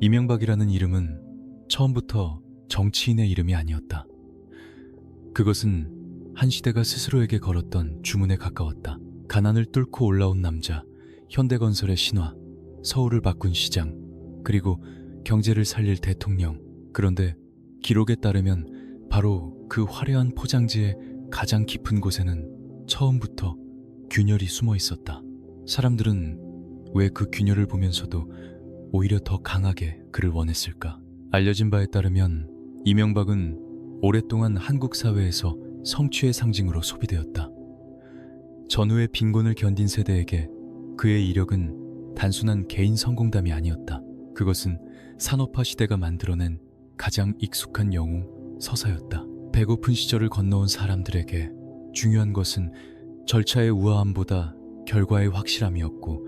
이명박이라는 이름은 처음부터 정치인의 이름이 아니었다. 그것은 한 시대가 스스로에게 걸었던 주문에 가까웠다. 가난을 뚫고 올라온 남자, 현대건설의 신화, 서울을 바꾼 시장, 그리고 경제를 살릴 대통령. 그런데 기록에 따르면 바로 그 화려한 포장지의 가장 깊은 곳에는 처음부터 균열이 숨어 있었다. 사람들은 왜 그 균열을 보면서도 오히려 더 강하게 그를 원했을까? 알려진 바에 따르면 이명박은 오랫동안 한국 사회에서 성취의 상징으로 소비되었다. 전후의 빈곤을 견딘 세대에게 그의 이력은 단순한 개인 성공담이 아니었다. 그것은 산업화 시대가 만들어낸 가장 익숙한 영웅, 서사였다. 배고픈 시절을 건너온 사람들에게 중요한 것은 절차의 우아함보다 결과의 확실함이었고,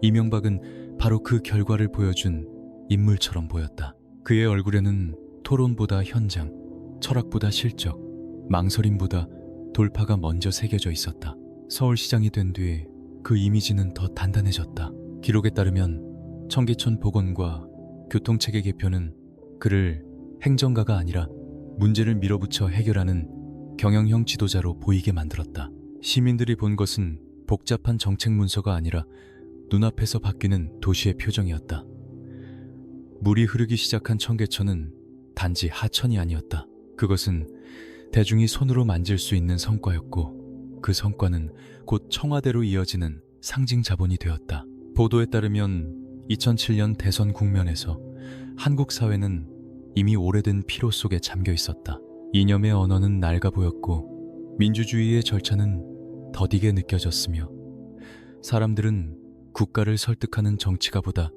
이명박은 바로 그 결과를 보여준 인물처럼 보였다. 그의 얼굴에는 토론보다 현장, 철학보다 실적, 망설임보다 돌파가 먼저 새겨져 있었다. 서울시장이 된 뒤 그 이미지는 더 단단해졌다. 기록에 따르면 청계천 복원과 교통체계 개편은 그를 행정가가 아니라 문제를 밀어붙여 해결하는 경영형 지도자로 보이게 만들었다. 시민들이 본 것은 복잡한 정책 문서가 아니라 눈앞에서 바뀌는 도시의 표정이었다. 물이 흐르기 시작한 청계천은 단지 하천이 아니었다. 그것은 대중이 손으로 만질 수 있는 성과였고, 그 성과는 곧 청와대로 이어지는 상징 자본이 되었다. 보도에 따르면 2007년 대선 국면에서 한국 사회는 이미 오래된 피로 속에 잠겨 있었다. 이념의 언어는 낡아 보였고 민주주의의 절차는 더디게 느껴졌으며, 사람들은 국가를 설득하는 정치가보다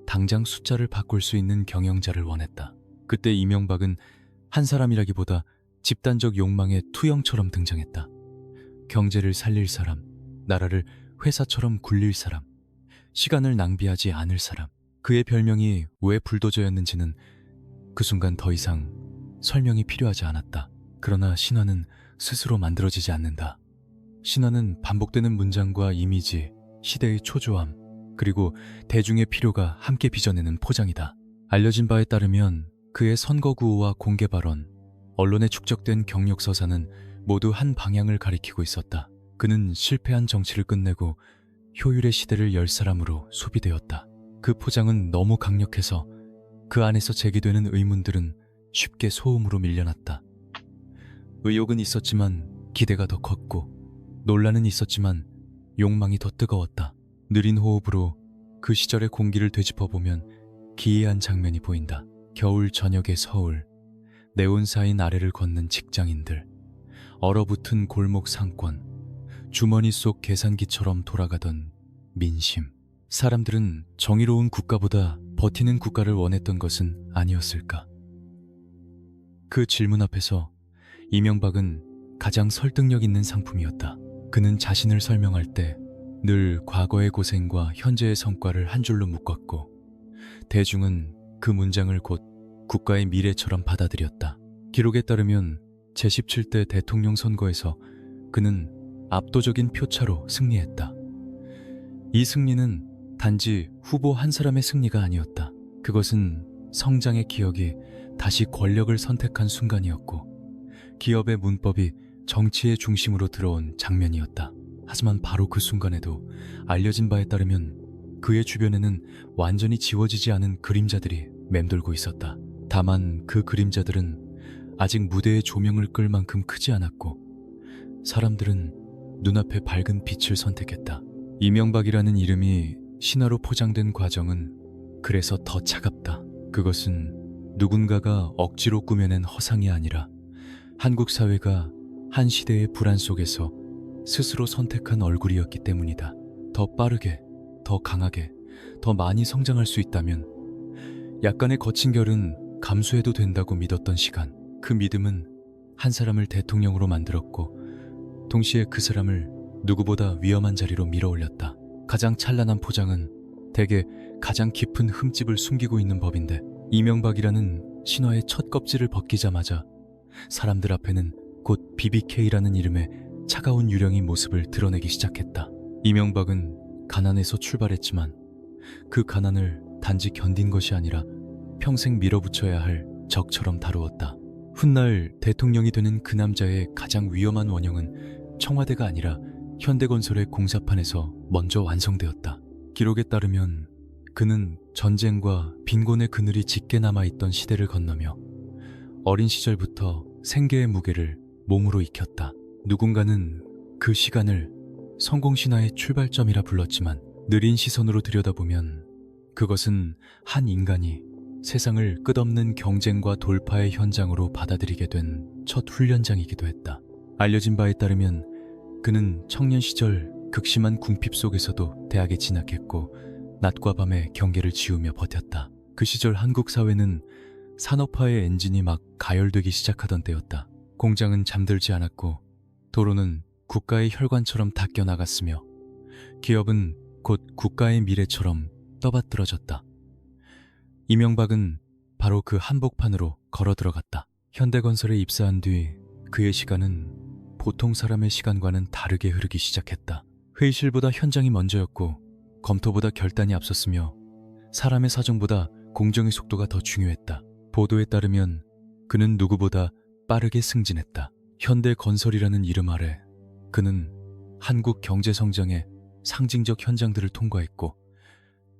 당장 숫자를 바꿀 수 있는 경영자를 원했다. 그때 이명박은 한 사람이라기보다 집단적 욕망의 투영처럼 등장했다. 경제를 살릴 사람, 나라를 회사처럼 굴릴 사람, 시간을 낭비하지 않을 사람. 그의 별명이 왜 불도저였는지는 그 순간 더 이상 설명이 필요하지 않았다. 그러나 신화는 스스로 만들어지지 않는다. 신화는 반복되는 문장과 이미지, 시대의 초조함, 그리고 대중의 필요가 함께 빚어내는 포장이다. 알려진 바에 따르면 그의 선거 구호와 공개 발언, 언론에 축적된 경력 서사는 모두 한 방향을 가리키고 있었다. 그는 실패한 정치를 끝내고 효율의 시대를 열 사람으로 소비되었다. 그 포장은 너무 강력해서 그 안에서 제기되는 의문들은 쉽게 소음으로 밀려났다. 의욕은 있었지만 기대가 더 컸고, 논란은 있었지만 욕망이 더 뜨거웠다. 느린 호흡으로 그 시절의 공기를 되짚어보면 기이한 장면이 보인다. 겨울 저녁의 서울, 네온사인 아래를 걷는 직장인들, 얼어붙은 골목 상권, 주머니 속 계산기처럼 돌아가던 민심. 사람들은 정의로운 국가보다 버티는 국가를 원했던 것은 아니었을까? 그 질문 앞에서 이명박은 가장 설득력 있는 상품이었다. 그는 자신을 설명할 때 늘 과거의 고생과 현재의 성과를 한 줄로 묶었고, 대중은 그 문장을 곧 국가의 미래처럼 받아들였다. 기록에 따르면 제17대 대통령 선거에서 그는 압도적인 표차로 승리했다. 이 승리는 단지 후보 한 사람의 승리가 아니었다. 그것은 성장의 기억이 다시 권력을 선택한 순간이었고, 기업의 문법이 정치의 중심으로 들어온 장면이었다. 하지만 바로 그 순간에도 알려진 바에 따르면 그의 주변에는 완전히 지워지지 않은 그림자들이 맴돌고 있었다. 다만 그 그림자들은 아직 무대의 조명을 끌 만큼 크지 않았고, 사람들은 눈앞에 밝은 빛을 선택했다. 이명박이라는 이름이 신화로 포장된 과정은 그래서 더 차갑다. 그것은 누군가가 억지로 꾸며낸 허상이 아니라 한국 사회가 한 시대의 불안 속에서 스스로 선택한 얼굴이었기 때문이다. 더 빠르게, 더 강하게, 더 많이 성장할 수 있다면 약간의 거친 결은 감수해도 된다고 믿었던 시간. 그 믿음은 한 사람을 대통령으로 만들었고, 동시에 그 사람을 누구보다 위험한 자리로 밀어올렸다. 가장 찬란한 포장은 대개 가장 깊은 흠집을 숨기고 있는 법인데, 이명박이라는 신화의 첫 껍질을 벗기자마자 사람들 앞에는 곧 BBK라는 이름의 차가운 유령이 모습을 드러내기 시작했다. 이명박은 가난에서 출발했지만 그 가난을 단지 견딘 것이 아니라 평생 밀어붙여야 할 적처럼 다루었다. 훗날 대통령이 되는 그 남자의 가장 위험한 원형은 청와대가 아니라 현대건설의 공사판에서 먼저 완성되었다. 기록에 따르면 그는 전쟁과 빈곤의 그늘이 짙게 남아있던 시대를 건너며 어린 시절부터 생계의 무게를 몸으로 익혔다. 누군가는 그 시간을 성공신화의 출발점이라 불렀지만 느린 시선으로 들여다보면 그것은 한 인간이 세상을 끝없는 경쟁과 돌파의 현장으로 받아들이게 된 첫 훈련장이기도 했다. 알려진 바에 따르면 그는 청년 시절 극심한 궁핍 속에서도 대학에 진학했고 낮과 밤의 경계를 지우며 버텼다. 그 시절 한국 사회는 산업화의 엔진이 막 가열되기 시작하던 때였다. 공장은 잠들지 않았고 도로는 국가의 혈관처럼 닦여 나갔으며 기업은 곧 국가의 미래처럼 떠받들어졌다. 이명박은 바로 그 한복판으로 걸어 들어갔다. 현대건설에 입사한 뒤 그의 시간은 보통 사람의 시간과는 다르게 흐르기 시작했다. 회의실보다 현장이 먼저였고 검토보다 결단이 앞섰으며 사람의 사정보다 공정의 속도가 더 중요했다. 보도에 따르면 그는 누구보다 빠르게 승진했다. 현대건설이라는 이름 아래 그는 한국 경제 성장의 상징적 현장들을 통과했고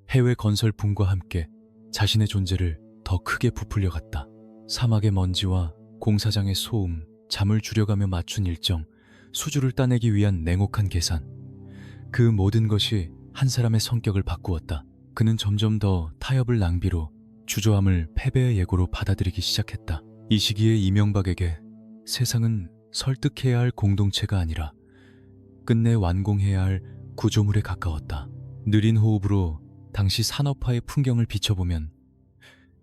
해외 건설 붐과 함께 자신의 존재를 더 크게 부풀려 갔다. 사막의 먼지와 공사장의 소음, 잠을 줄여가며 맞춘 일정, 수주를 따내기 위한 냉혹한 계산. 그 모든 것이 한 사람의 성격을 바꾸었다. 그는 점점 더 타협을 낭비로, 주저함을 패배의 예고로 받아들이기 시작했다. 이 시기에 이명박에게 세상은 설득해야 할 공동체가 아니라 끝내 완공해야 할 구조물에 가까웠다. 느린 호흡으로 당시 산업화의 풍경을 비춰보면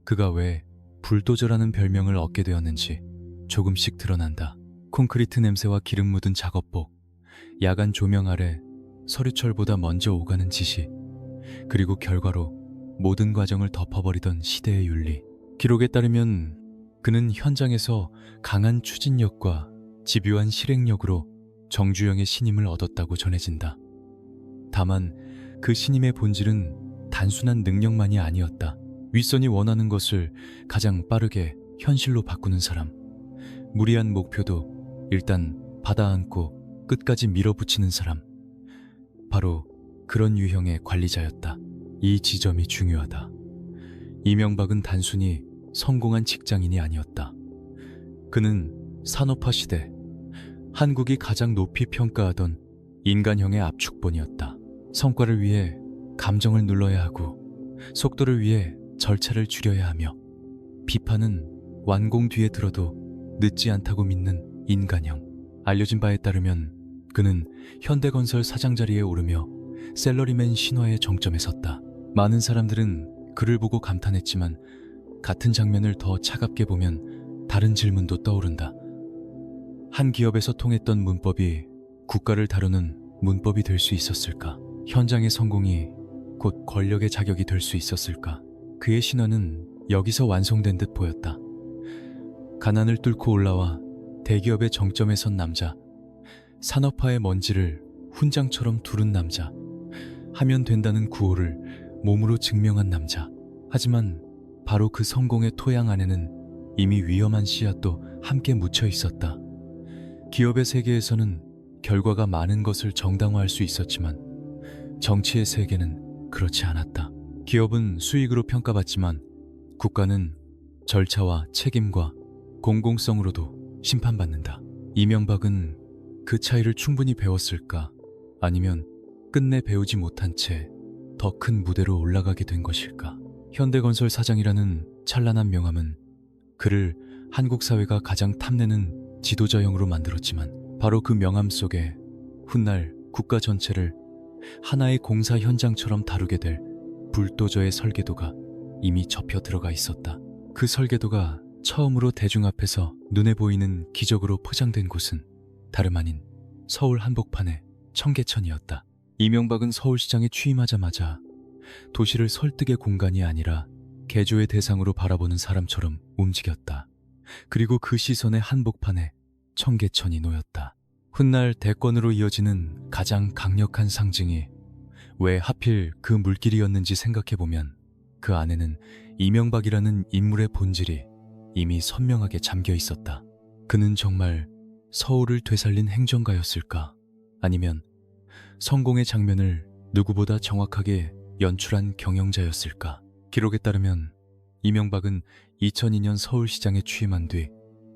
그가 왜 불도저라는 별명을 얻게 되었는지 조금씩 드러난다. 콘크리트 냄새와 기름 묻은 작업복, 야간 조명 아래 서류철보다 먼저 오가는 지시, 그리고 결과로 모든 과정을 덮어버리던 시대의 윤리. 기록에 따르면 그는 현장에서 강한 추진력과 집요한 실행력으로 정주영의 신임을 얻었다고 전해진다. 다만 그 신임의 본질은 단순한 능력만이 아니었다. 윗선이 원하는 것을 가장 빠르게 현실로 바꾸는 사람. 무리한 목표도 일단 받아안고 끝까지 밀어붙이는 사람. 바로 그런 유형의 관리자였다. 이 지점이 중요하다. 이명박은 단순히 성공한 직장인이 아니었다. 그는 산업화 시대, 한국이 가장 높이 평가하던 인간형의 압축본이었다. 성과를 위해 감정을 눌러야 하고 속도를 위해 절차를 줄여야 하며 비판은 완공 뒤에 들어도 늦지 않다고 믿는 인간형. 알려진 바에 따르면 그는 현대건설 사장 자리에 오르며 셀러리맨 신화의 정점에 섰다. 많은 사람들은 그를 보고 감탄했지만 같은 장면을 더 차갑게 보면 다른 질문도 떠오른다. 한 기업에서 통했던 문법이 국가를 다루는 문법이 될 수 있었을까? 현장의 성공이 곧 권력의 자격이 될 수 있었을까? 그의 신화는 여기서 완성된 듯 보였다. 가난을 뚫고 올라와 대기업의 정점에 선 남자, 산업화의 먼지를 훈장처럼 두른 남자, 하면 된다는 구호를 몸으로 증명한 남자. 하지만 바로 그 성공의 토양 안에는 이미 위험한 씨앗도 함께 묻혀 있었다. 기업의 세계에서는 결과가 많은 것을 정당화할 수 있었지만 정치의 세계는 그렇지 않았다. 기업은 수익으로 평가받지만 국가는 절차와 책임과 공공성으로도 심판받는다. 이명박은 그 차이를 충분히 배웠을까? 아니면 끝내 배우지 못한 채 더 큰 무대로 올라가게 된 것일까? 현대건설 사장이라는 찬란한 명함은 그를 한국 사회가 가장 탐내는 지도자형으로 만들었지만 바로 그 명함 속에 훗날 국가 전체를 하나의 공사 현장처럼 다루게 될 불도저의 설계도가 이미 접혀 들어가 있었다. 그 설계도가 처음으로 대중 앞에서 눈에 보이는 기적으로 포장된 곳은 다름 아닌 서울 한복판의 청계천이었다. 이명박은 서울시장에 취임하자마자 도시를 설득의 공간이 아니라 개조의 대상으로 바라보는 사람처럼 움직였다. 그리고 그 시선의 한복판에 청계천이 놓였다. 훗날 대권으로 이어지는 가장 강력한 상징이 왜 하필 그 물길이었는지 생각해보면 그 안에는 이명박이라는 인물의 본질이 이미 선명하게 잠겨 있었다. 그는 정말 서울을 되살린 행정가였을까? 아니면 성공의 장면을 누구보다 정확하게 연출한 경영자였을까? 기록에 따르면 이명박은 2002년 서울시장에 취임한 뒤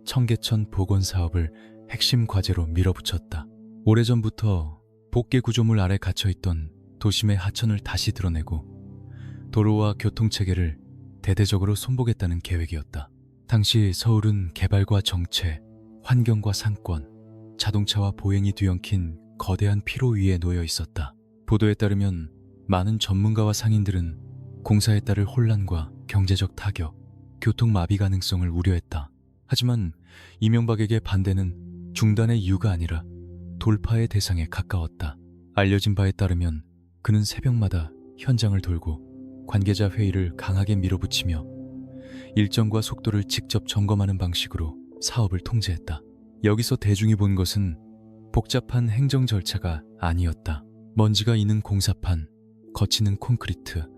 청계천 복원 사업을 핵심 과제로 밀어붙였다. 오래전부터 복개 구조물 아래 갇혀있던 도심의 하천을 다시 드러내고 도로와 교통체계를 대대적으로 손보겠다는 계획이었다. 당시 서울은 개발과 정체, 환경과 상권, 자동차와 보행이 뒤엉킨 거대한 피로 위에 놓여 있었다. 보도에 따르면 많은 전문가와 상인들은 공사에 따를 혼란과 경제적 타격, 교통 마비 가능성을 우려했다. 하지만 이명박에게 반대는 중단의 이유가 아니라 돌파의 대상에 가까웠다. 알려진 바에 따르면 그는 새벽마다 현장을 돌고 관계자 회의를 강하게 밀어붙이며 일정과 속도를 직접 점검하는 방식으로 사업을 통제했다. 여기서 대중이 본 것은 복잡한 행정 절차가 아니었다. 먼지가 있는 공사판, 거치는 콘크리트,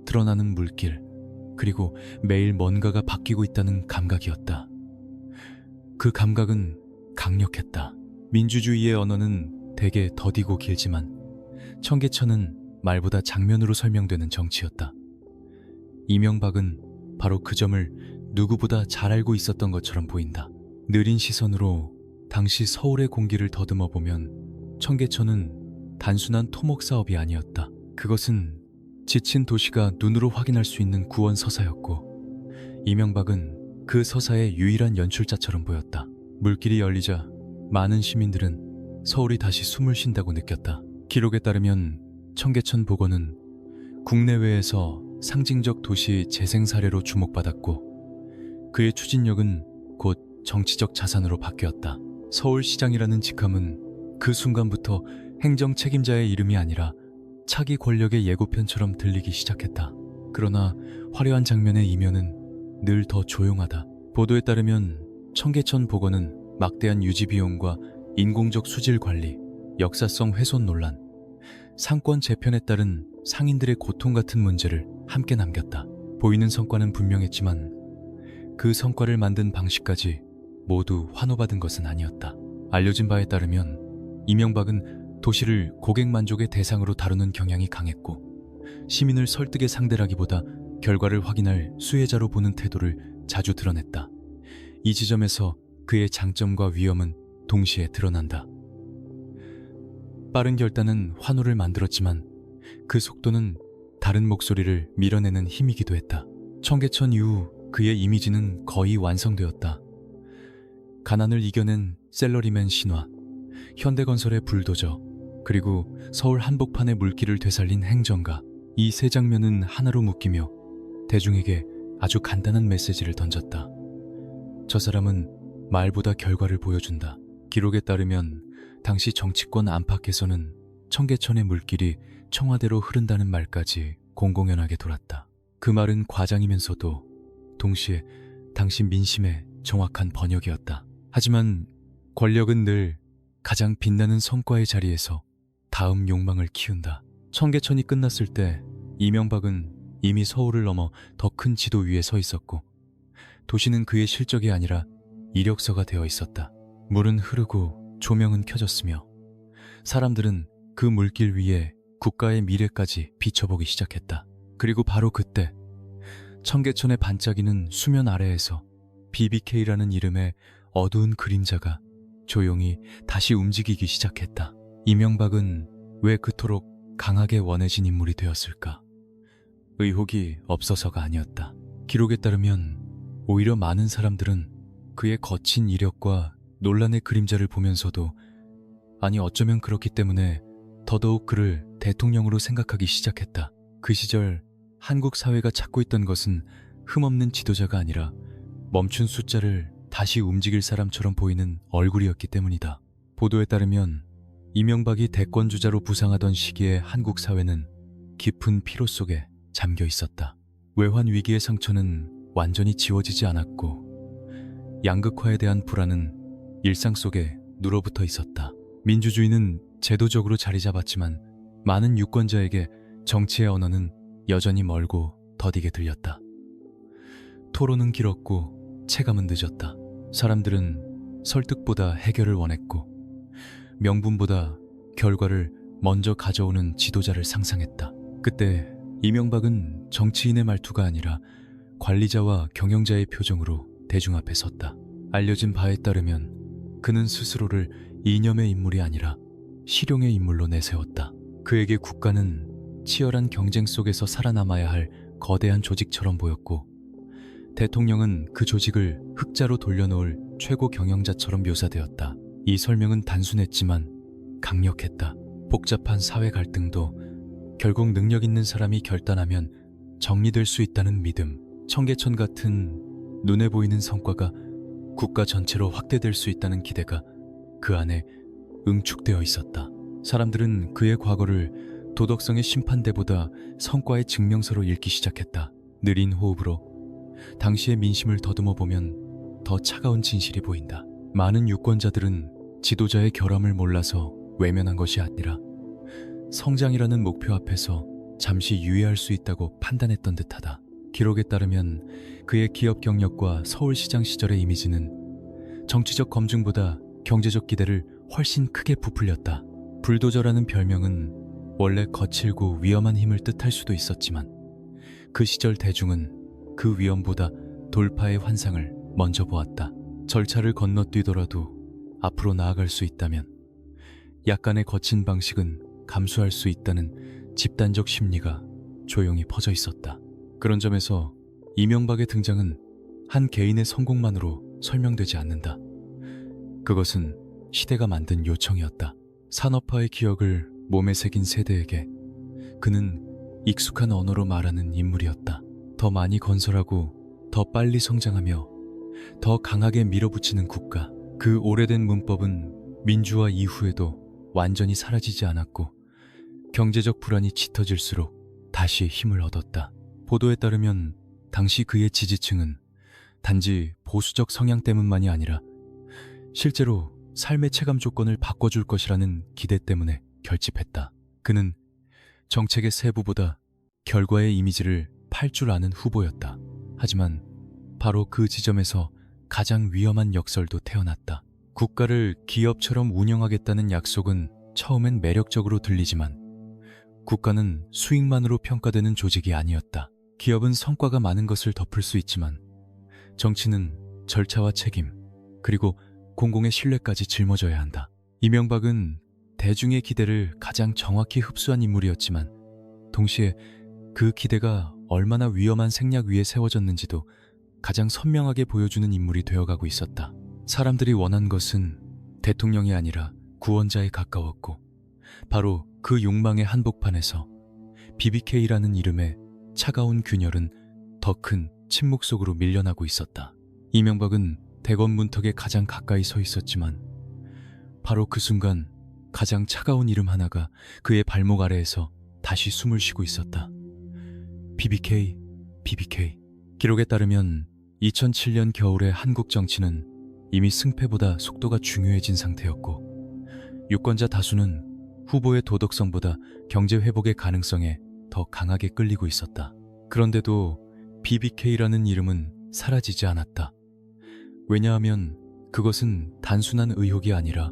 드러나는 물길, 그리고 매일 뭔가가 바뀌고 있다는 감각이었다. 그 감각은 강력했다. 민주주의의 언어는 대개 더디고 길지만 청계천은 말보다 장면으로 설명되는 정치였다. 이명박은 바로 그 점을 누구보다 잘 알고 있었던 것처럼 보인다. 느린 시선으로 당시 서울의 공기를 더듬어 보면 청계천은 단순한 토목 사업이 아니었다. 그것은 지친 도시가 눈으로 확인할 수 있는 구원 서사였고 이명박은 그 서사의 유일한 연출자처럼 보였다. 물길이 열리자 많은 시민들은 서울이 다시 숨을 쉰다고 느꼈다. 기록에 따르면 청계천 복원은 국내외에서 상징적 도시 재생 사례로 주목받았고 그의 추진력은 곧 정치적 자산으로 바뀌었다. 서울시장이라는 직함은 그 순간부터 행정 책임자의 이름이 아니라 차기 권력의 예고편처럼 들리기 시작했다. 그러나 화려한 장면의 이면은 늘 더 조용하다. 보도에 따르면 청계천 복원은 막대한 유지 비용과 인공적 수질 관리, 역사성 훼손 논란, 상권 재편에 따른 상인들의 고통 같은 문제를 함께 남겼다. 보이는 성과는 분명했지만 그 성과를 만든 방식까지 모두 환호받은 것은 아니었다. 알려진 바에 따르면 이명박은 도시를 고객 만족의 대상으로 다루는 경향이 강했고 시민을 설득의 상대라기보다 결과를 확인할 수혜자로 보는 태도를 자주 드러냈다. 이 지점에서 그의 장점과 위험은 동시에 드러난다. 빠른 결단은 환호를 만들었지만 그 속도는 다른 목소리를 밀어내는 힘이기도 했다. 청계천 이후 그의 이미지는 거의 완성되었다. 가난을 이겨낸 셀러리맨 신화, 현대건설의 불도저, 그리고 서울 한복판의 물길을 되살린 행정가, 이 세 장면은 하나로 묶이며 대중에게 아주 간단한 메시지를 던졌다. 저 사람은 말보다 결과를 보여준다. 기록에 따르면 당시 정치권 안팎에서는 청계천의 물길이 청와대로 흐른다는 말까지 공공연하게 돌았다. 그 말은 과장이면서도 동시에 당시 민심의 정확한 번역이었다. 하지만 권력은 늘 가장 빛나는 성과의 자리에서 다음 욕망을 키운다. 청계천이 끝났을 때 이명박은 이미 서울을 넘어 더 큰 지도 위에 서 있었고 도시는 그의 실적이 아니라 이력서가 되어 있었다. 물은 흐르고 조명은 켜졌으며 사람들은 그 물길 위에 국가의 미래까지 비춰보기 시작했다. 그리고 바로 그때 청계천의 반짝이는 수면 아래에서 BBK라는 이름의 어두운 그림자가 조용히 다시 움직이기 시작했다. 이명박은 왜 그토록 강하게 원해진 인물이 되었을까? 의혹이 없어서가 아니었다. 기록에 따르면 오히려 많은 사람들은 그의 거친 이력과 논란의 그림자를 보면서도 아니 어쩌면 그렇기 때문에 더더욱 그를 대통령으로 생각하기 시작했다. 그 시절 한국 사회가 찾고 있던 것은 흠없는 지도자가 아니라 멈춘 숫자를 다시 움직일 사람처럼 보이는 얼굴이었기 때문이다. 보도에 따르면 이명박이 대권주자로 부상하던 시기에 한국 사회는 깊은 피로 속에 잠겨 있었다. 외환 위기의 상처는 완전히 지워지지 않았고 양극화에 대한 불안은 일상 속에 눌어붙어 있었다. 민주주의는 제도적으로 자리 잡았지만 많은 유권자에게 정치의 언어는 여전히 멀고 더디게 들렸다. 토론은 길었고 체감은 늦었다. 사람들은 설득보다 해결을 원했고 명분보다 결과를 먼저 가져오는 지도자를 상상했다. 그때 이명박은 정치인의 말투가 아니라 관리자와 경영자의 표정으로 대중 앞에 섰다. 알려진 바에 따르면 그는 스스로를 이념의 인물이 아니라 실용의 인물로 내세웠다. 그에게 국가는 치열한 경쟁 속에서 살아남아야 할 거대한 조직처럼 보였고 대통령은 그 조직을 흑자로 돌려놓을 최고 경영자처럼 묘사되었다. 이 설명은 단순했지만 강력했다. 복잡한 사회 갈등도 결국 능력 있는 사람이 결단하면 정리될 수 있다는 믿음, 청계천 같은 눈에 보이는 성과가 국가 전체로 확대될 수 있다는 기대가 그 안에 응축되어 있었다. 사람들은 그의 과거를 도덕성의 심판대보다 성과의 증명서로 읽기 시작했다. 느린 호흡으로 당시의 민심을 더듬어 보면 더 차가운 진실이 보인다. 많은 유권자들은 지도자의 결함을 몰라서 외면한 것이 아니라 성장이라는 목표 앞에서 잠시 유예할 수 있다고 판단했던 듯하다. 기록에 따르면 그의 기업 경력과 서울시장 시절의 이미지는 정치적 검증보다 경제적 기대를 훨씬 크게 부풀렸다. 불도저라는 별명은 원래 거칠고 위험한 힘을 뜻할 수도 있었지만 그 시절 대중은 그 위험보다 돌파의 환상을 먼저 보았다. 절차를 건너뛰더라도 앞으로 나아갈 수 있다면 약간의 거친 방식은 감수할 수 있다는 집단적 심리가 조용히 퍼져 있었다. 그런 점에서 이명박의 등장은 한 개인의 성공만으로 설명되지 않는다. 그것은 시대가 만든 요청이었다. 산업화의 기억을 몸에 새긴 세대에게 그는 익숙한 언어로 말하는 인물이었다. 더 많이 건설하고 더 빨리 성장하며 더 강하게 밀어붙이는 국가. 그 오래된 문법은 민주화 이후에도 완전히 사라지지 않았고 경제적 불안이 짙어질수록 다시 힘을 얻었다. 보도에 따르면 당시 그의 지지층은 단지 보수적 성향 때문만이 아니라 실제로 삶의 체감 조건을 바꿔줄 것이라는 기대 때문에 결집했다. 그는 정책의 세부보다 결과의 이미지를 팔 줄 아는 후보였다. 하지만 바로 그 지점에서 가장 위험한 역설도 태어났다. 국가를 기업처럼 운영하겠다는 약속은 처음엔 매력적으로 들리지만 국가는 수익만으로 평가되는 조직이 아니었다. 기업은 성과가 많은 것을 덮을 수 있지만 정치는 절차와 책임, 그리고 공공의 신뢰까지 짊어져야 한다. 이명박은 대중의 기대를 가장 정확히 흡수한 인물이었지만 동시에 그 기대가 얼마나 위험한 생략 위에 세워졌는지도 가장 선명하게 보여주는 인물이 되어가고 있었다. 사람들이 원한 것은 대통령이 아니라 구원자에 가까웠고 바로 그 욕망의 한복판에서 BBK라는 이름의 차가운 균열은 더 큰 침묵 속으로 밀려나고 있었다. 이명박은 대검 문턱에 가장 가까이 서 있었지만 바로 그 순간 가장 차가운 이름 하나가 그의 발목 아래에서 다시 숨을 쉬고 있었다. BBK, BBK. 기록에 따르면 2007년 겨울에 한국 정치는 이미 승패보다 속도가 중요해진 상태였고 유권자 다수는 후보의 도덕성보다 경제 회복의 가능성에 더 강하게 끌리고 있었다. 그런데도 BBK라는 이름은 사라지지 않았다. 왜냐하면 그것은 단순한 의혹이 아니라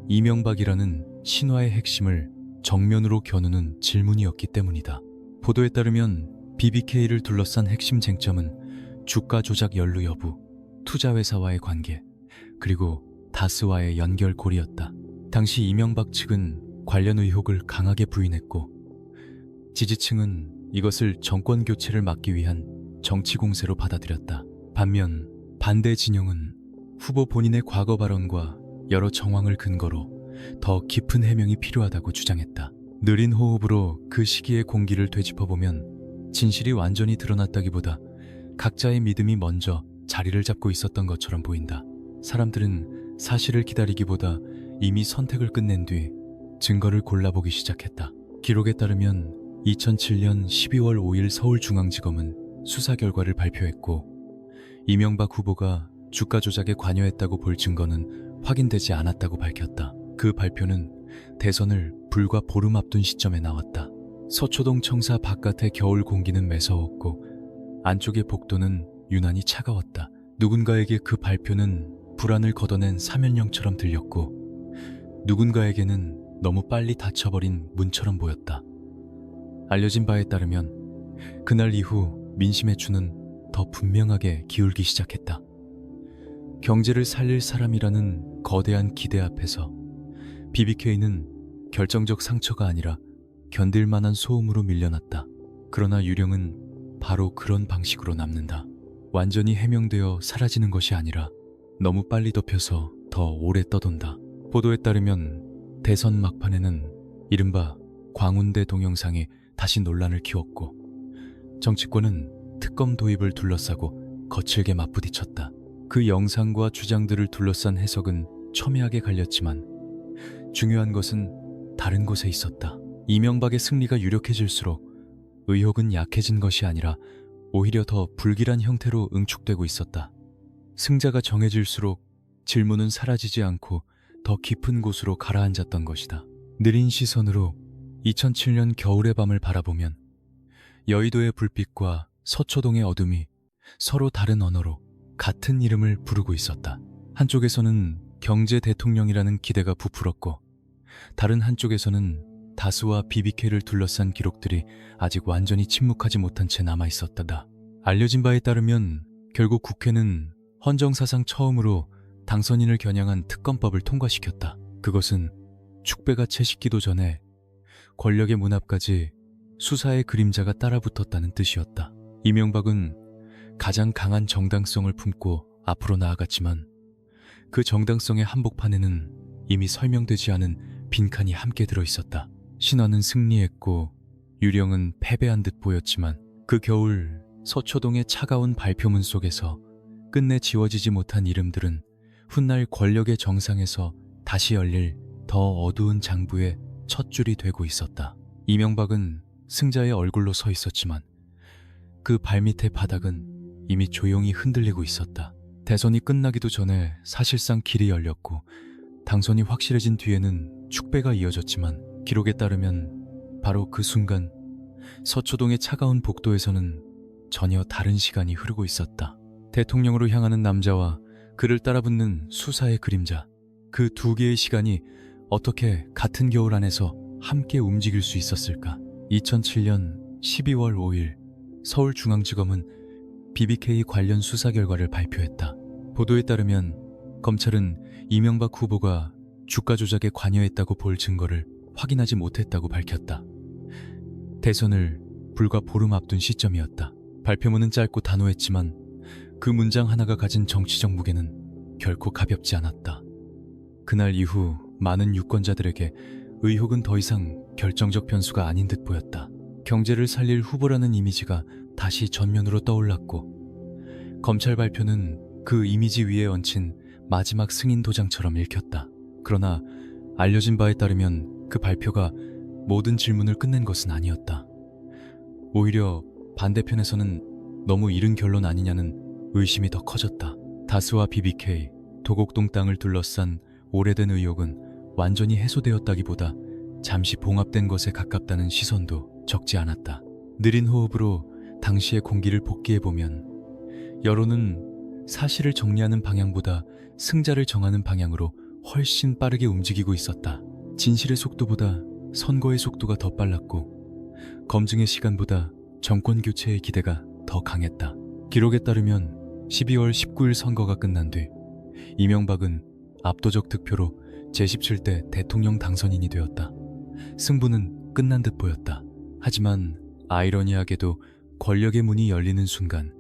이명박이라는 신화의 핵심을 정면으로 겨누는 질문이었기 때문이다. 보도에 따르면 BBK를 둘러싼 핵심 쟁점은 주가 조작 연루 여부, 투자회사와의 관계, 그리고 다스와의 연결고리였다. 당시 이명박 측은 관련 의혹을 강하게 부인했고 지지층은 이것을 정권 교체를 막기 위한 정치 공세로 받아들였다. 반면 반대 진영은 후보 본인의 과거 발언과 여러 정황을 근거로 더 깊은 해명이 필요하다고 주장했다. 느린 호흡으로 그 시기의 공기를 되짚어보면 진실이 완전히 드러났다기보다 각자의 믿음이 먼저 자리를 잡고 있었던 것처럼 보인다. 사람들은 사실을 기다리기보다 이미 선택을 끝낸 뒤 증거를 골라보기 시작했다. 기록에 따르면 2007년 12월 5일 서울중앙지검은 수사 결과를 발표했고 이명박 후보가 주가 조작에 관여했다고 볼 증거는 확인되지 않았다고 밝혔다. 그 발표는 대선을 불과 보름 앞둔 시점에 나왔다. 서초동 청사 바깥의 겨울 공기는 매서웠고 안쪽의 복도는 유난히 차가웠다. 누군가에게 그 발표는 불안을 걷어낸 사면령처럼 들렸고, 누군가에게는 너무 빨리 닫혀버린 문처럼 보였다. 알려진 바에 따르면 그날 이후 민심의 추는 더 분명하게 기울기 시작했다. 경제를 살릴 사람이라는 거대한 기대 앞에서 BBK는 결정적 상처가 아니라 견딜 만한 소음으로 밀려났다. 그러나 유령은 바로 그런 방식으로 남는다. 완전히 해명되어 사라지는 것이 아니라 너무 빨리 덮여서 더 오래 떠돈다. 보도에 따르면 대선 막판에는 이른바 광운대 동영상이 다시 논란을 키웠고, 정치권은 특검 도입을 둘러싸고 거칠게 맞부딪혔다. 그 영상과 주장들을 둘러싼 해석은 첨예하게 갈렸지만 중요한 것은 다른 곳에 있었다. 이명박의 승리가 유력해질수록 의혹은 약해진 것이 아니라 오히려 더 불길한 형태로 응축되고 있었다. 승자가 정해질수록 질문은 사라지지 않고 더 깊은 곳으로 가라앉았던 것이다. 느린 시선으로 2007년 겨울의 밤을 바라보면 여의도의 불빛과 서초동의 어둠이 서로 다른 언어로 같은 이름을 부르고 있었다. 한쪽에서는 경제 대통령이라는 기대가 부풀었고, 다른 한쪽에서는 다수와 BBK를 둘러싼 기록들이 아직 완전히 침묵하지 못한 채 남아있었다. 알려진 바에 따르면 결국 국회는 헌정사상 처음으로 당선인을 겨냥한 특검법을 통과시켰다. 그것은 축배가 채식기도 전에 권력의 문 앞까지 수사의 그림자가 따라붙었다는 뜻이었다. 이명박은 가장 강한 정당성을 품고 앞으로 나아갔지만 그 정당성의 한복판에는 이미 설명되지 않은 빈칸이 함께 들어있었다. 신화는 승리했고 유령은 패배한 듯 보였지만 그 겨울 서초동의 차가운 발표문 속에서 끝내 지워지지 못한 이름들은 훗날 권력의 정상에서 다시 열릴 더 어두운 장부의 첫 줄이 되고 있었다. 이명박은 승자의 얼굴로 서 있었지만 그 발밑의 바닥은 이미 조용히 흔들리고 있었다. 대선이 끝나기도 전에 사실상 길이 열렸고 당선이 확실해진 뒤에는 축배가 이어졌지만 기록에 따르면 바로 그 순간 서초동의 차가운 복도에서는 전혀 다른 시간이 흐르고 있었다. 대통령으로 향하는 남자와 그를 따라붙는 수사의 그림자, 그 두 개의 시간이 어떻게 같은 겨울 안에서 함께 움직일 수 있었을까? 2007년 12월 5일 서울중앙지검은 BBK 관련 수사 결과를 발표했다. 보도에 따르면 검찰은 이명박 후보가 주가 조작에 관여했다고 볼 증거를 확인하지 못했다고 밝혔다. 대선을 불과 보름 앞둔 시점이었다. 발표문은 짧고 단호했지만 그 문장 하나가 가진 정치적 무게는 결코 가볍지 않았다. 그날 이후 많은 유권자들에게 의혹은 더 이상 결정적 변수가 아닌 듯 보였다. 경제를 살릴 후보라는 이미지가 다시 전면으로 떠올랐고, 검찰 발표는 그 이미지 위에 얹힌 마지막 승인 도장처럼 읽혔다. 그러나 알려진 바에 따르면 그 발표가 모든 질문을 끝낸 것은 아니었다. 오히려 반대편에서는 너무 이른 결론 아니냐는 의심이 더 커졌다. 다수와 BBK, 도곡동 땅을 둘러싼 오래된 의혹은 완전히 해소되었다기보다 잠시 봉합된 것에 가깝다는 시선도 적지 않았다. 느린 호흡으로 당시의 공기를 복기해보면 여론은 사실을 정리하는 방향보다 승자를 정하는 방향으로 훨씬 빠르게 움직이고 있었다. 진실의 속도보다 선거의 속도가 더 빨랐고 검증의 시간보다 정권 교체의 기대가 더 강했다. 기록에 따르면 12월 19일 선거가 끝난 뒤 이명박은 압도적 득표로 제17대 대통령 당선인이 되었다. 승부는 끝난 듯 보였다. 하지만 아이러니하게도 권력의 문이 열리는 순간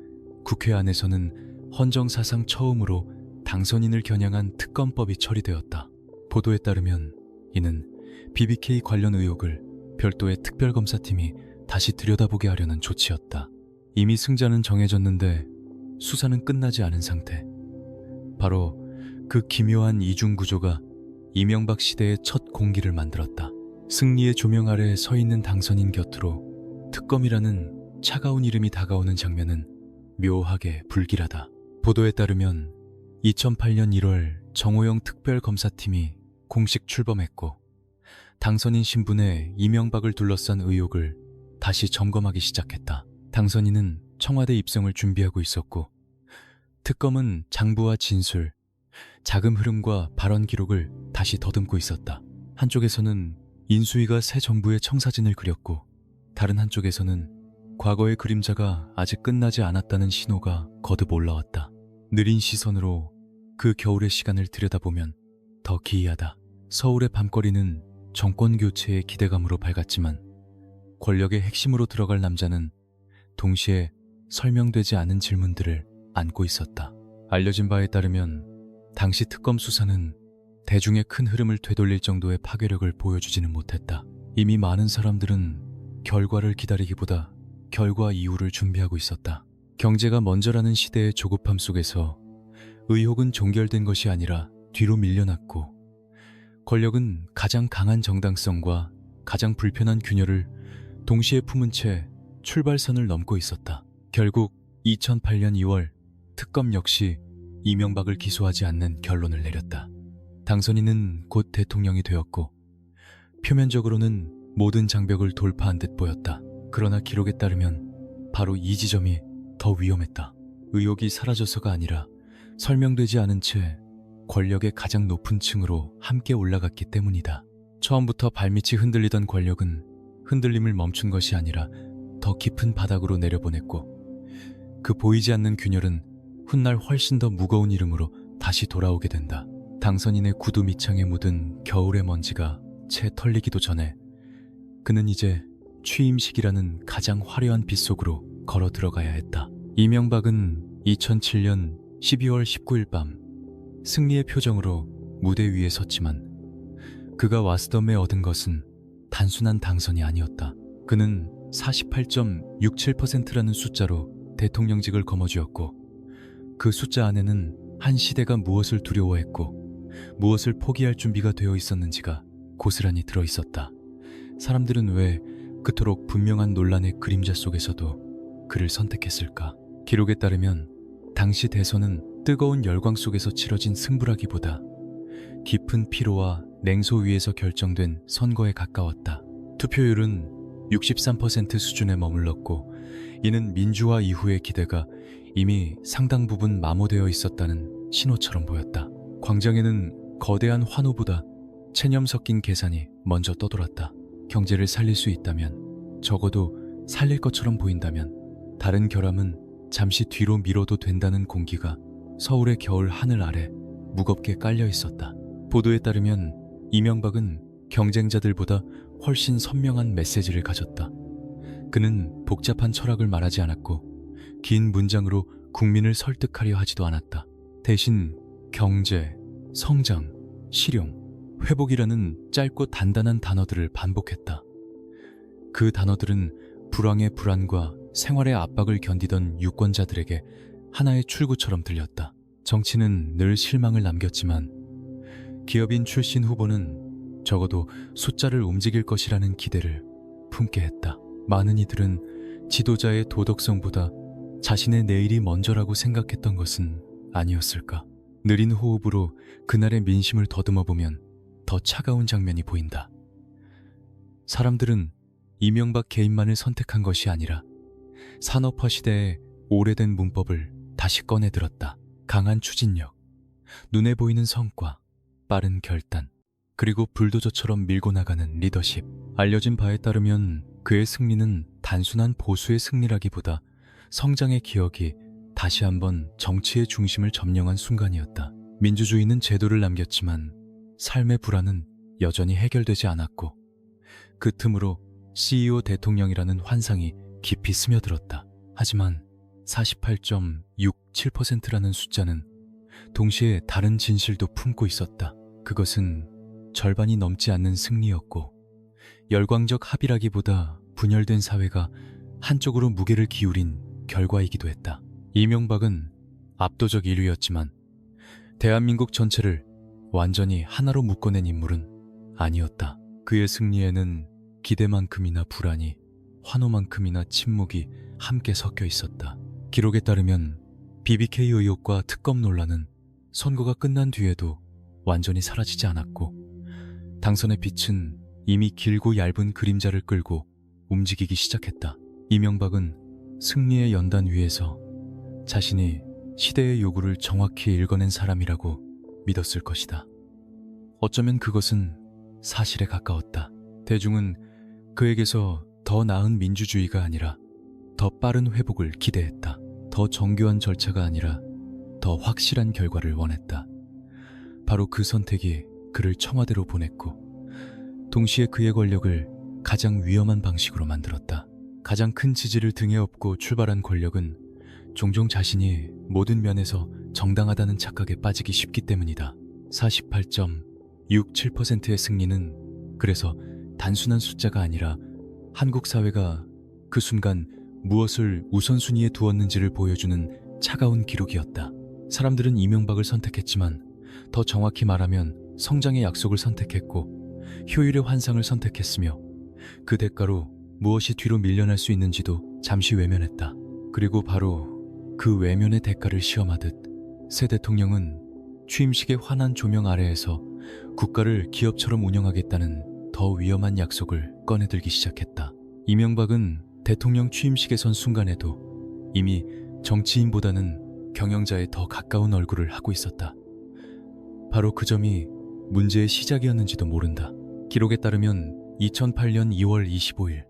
국회 안에서는 헌정사상 처음으로 당선인을 겨냥한 특검법이 처리되었다. 보도에 따르면 이는 BBK 관련 의혹을 별도의 특별검사팀이 다시 들여다보게 하려는 조치였다. 이미 승자는 정해졌는데 수사는 끝나지 않은 상태. 바로 그 기묘한 이중구조가 이명박 시대의 첫 공기를 만들었다. 승리의 조명 아래 서 있는 당선인 곁으로 특검이라는 차가운 이름이 다가오는 장면은 묘하게 불길하다. 보도에 따르면 2008년 1월 정호영 특별검사팀이 공식 출범했고 당선인 신분의 이명박을 둘러싼 의혹을 다시 점검하기 시작했다. 당선인은 청와대 입성을 준비하고 있었고 특검은 장부와 진술, 자금 흐름과 발언 기록을 다시 더듬고 있었다. 한쪽에서는 인수위가 새 정부의 청사진을 그렸고, 다른 한쪽에서는 과거의 그림자가 아직 끝나지 않았다는 신호가 거듭 올라왔다. 느린 시선으로 그 겨울의 시간을 들여다보면 더 기이하다. 서울의 밤거리는 정권 교체의 기대감으로 밝았지만 권력의 핵심으로 들어갈 남자는 동시에 설명되지 않은 질문들을 안고 있었다. 알려진 바에 따르면 당시 특검 수사는 대중의 큰 흐름을 되돌릴 정도의 파괴력을 보여주지는 못했다. 이미 많은 사람들은 결과를 기다리기보다 결과 이후를 준비하고 있었다. 경제가 먼저라는 시대의 조급함 속에서 의혹은 종결된 것이 아니라 뒤로 밀려났고, 권력은 가장 강한 정당성과 가장 불편한 균열을 동시에 품은 채 출발선을 넘고 있었다. 결국 2008년 2월 특검 역시 이명박을 기소하지 않는 결론을 내렸다. 당선인은 곧 대통령이 되었고 표면적으로는 모든 장벽을 돌파한 듯 보였다. 그러나 기록에 따르면 바로 이 지점이 더 위험했다. 의혹이 사라져서가 아니라 설명되지 않은 채 권력의 가장 높은 층으로 함께 올라갔기 때문이다. 처음부터 발밑이 흔들리던 권력은 흔들림을 멈춘 것이 아니라 더 깊은 바닥으로 내려보냈고, 그 보이지 않는 균열은 훗날 훨씬 더 무거운 이름으로 다시 돌아오게 된다. 당선인의 구두 밑창에 묻은 겨울의 먼지가 채 털리기도 전에 그는 이제 취임식이라는 가장 화려한 빛 속으로 걸어 들어가야 했다. 이명박은 2007년 12월 19일 밤 승리의 표정으로 무대 위에 섰지만 그가 와스덤에 얻은 것은 단순한 당선이 아니었다. 그는 48.67%라는 숫자로 대통령직을 거머쥐었고, 그 숫자 안에는 한 시대가 무엇을 두려워했고 무엇을 포기할 준비가 되어 있었는지가 고스란히 들어있었다. 사람들은 왜 그토록 분명한 논란의 그림자 속에서도 그를 선택했을까? 기록에 따르면 당시 대선은 뜨거운 열광 속에서 치러진 승부라기보다 깊은 피로와 냉소 위에서 결정된 선거에 가까웠다. 투표율은 63% 수준에 머물렀고, 이는 민주화 이후의 기대가 이미 상당 부분 마모되어 있었다는 신호처럼 보였다. 광장에는 거대한 환호보다 체념 섞인 계산이 먼저 떠돌았다. 경제를 살릴 수 있다면, 적어도 살릴 것처럼 보인다면 다른 결함은 잠시 뒤로 미뤄도 된다는 공기가 서울의 겨울 하늘 아래 무겁게 깔려 있었다. 보도에 따르면 이명박은 경쟁자들보다 훨씬 선명한 메시지를 가졌다. 그는 복잡한 철학을 말하지 않았고 긴 문장으로 국민을 설득하려 하지도 않았다. 대신 경제, 성장, 실용, 회복이라는 짧고 단단한 단어들을 반복했다. 그 단어들은 불황의 불안과 생활의 압박을 견디던 유권자들에게 하나의 출구처럼 들렸다. 정치는 늘 실망을 남겼지만 기업인 출신 후보는 적어도 숫자를 움직일 것이라는 기대를 품게 했다. 많은 이들은 지도자의 도덕성보다 자신의 내일이 먼저라고 생각했던 것은 아니었을까. 느린 호흡으로 그날의 민심을 더듬어 보면 더 차가운 장면이 보인다. 사람들은 이명박 개인만을 선택한 것이 아니라 산업화 시대의 오래된 문법을 다시 꺼내 들었다. 강한 추진력, 눈에 보이는 성과, 빠른 결단, 그리고 불도저처럼 밀고 나가는 리더십. 알려진 바에 따르면 그의 승리는 단순한 보수의 승리라기보다 성장의 기억이 다시 한번 정치의 중심을 점령한 순간이었다. 민주주의는 제도를 남겼지만 삶의 불안은 여전히 해결되지 않았고, 그 틈으로 CEO 대통령이라는 환상이 깊이 스며들었다. 하지만 48.67%라는 숫자는 동시에 다른 진실도 품고 있었다. 그것은 절반이 넘지 않는 승리였고, 열광적 합의라기보다 분열된 사회가 한쪽으로 무게를 기울인 결과이기도 했다. 이명박은 압도적 1위였지만 대한민국 전체를 완전히 하나로 묶어낸 인물은 아니었다. 그의 승리에는 기대만큼이나 불안이, 환호만큼이나 침묵이 함께 섞여 있었다. 기록에 따르면 BBK 의혹과 특검 논란은 선거가 끝난 뒤에도 완전히 사라지지 않았고, 당선의 빛은 이미 길고 얇은 그림자를 끌고 움직이기 시작했다. 이명박은 승리의 연단 위에서 자신이 시대의 요구를 정확히 읽어낸 사람이라고 믿었을 것이다. 어쩌면 그것은 사실에 가까웠다. 대중은 그에게서 더 나은 민주주의가 아니라 더 빠른 회복을 기대했다. 더 정교한 절차가 아니라 더 확실한 결과를 원했다. 바로 그 선택이 그를 청와대로 보냈고, 동시에 그의 권력을 가장 위험한 방식으로 만들었다. 가장 큰 지지를 등에 업고 출발한 권력은 종종 자신이 모든 면에서 정당하다는 착각에 빠지기 쉽기 때문이다. 48.67%의 승리는 그래서 단순한 숫자가 아니라 한국 사회가 그 순간 무엇을 우선순위에 두었는지를 보여주는 차가운 기록이었다. 사람들은 이명박을 선택했지만 더 정확히 말하면 성장의 약속을 선택했고 효율의 환상을 선택했으며, 그 대가로 무엇이 뒤로 밀려날 수 있는지도 잠시 외면했다. 그리고 바로 그 외면의 대가를 시험하듯 새 대통령은 취임식의 환한 조명 아래에서 국가를 기업처럼 운영하겠다는 더 위험한 약속을 꺼내들기 시작했다. 이명박은 대통령 취임식에 선 순간에도 이미 정치인보다는 경영자에 더 가까운 얼굴을 하고 있었다. 바로 그 점이 문제의 시작이었는지도 모른다. 기록에 따르면 2008년 2월 25일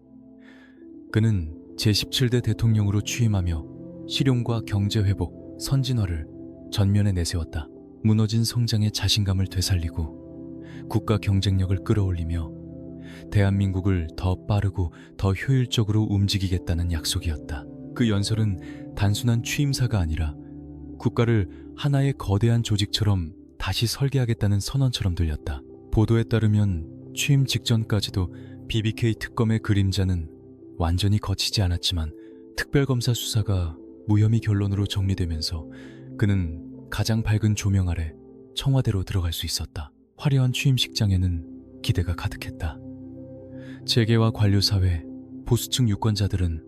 그는 제17대 대통령으로 취임하며 실용과 경제회복, 선진화를 전면에 내세웠다. 무너진 성장의 자신감을 되살리고 국가 경쟁력을 끌어올리며 대한민국을 더 빠르고 더 효율적으로 움직이겠다는 약속이었다. 그 연설은 단순한 취임사가 아니라 국가를 하나의 거대한 조직처럼 다시 설계하겠다는 선언처럼 들렸다. 보도에 따르면 취임 직전까지도 BBK 특검의 그림자는 완전히 거치지 않았지만 특별검사 수사가 무혐의 결론으로 정리되면서 그는 가장 밝은 조명 아래 청와대로 들어갈 수 있었다. 화려한 취임식장에는 기대가 가득했다. 재계와 관료사회, 보수층 유권자들은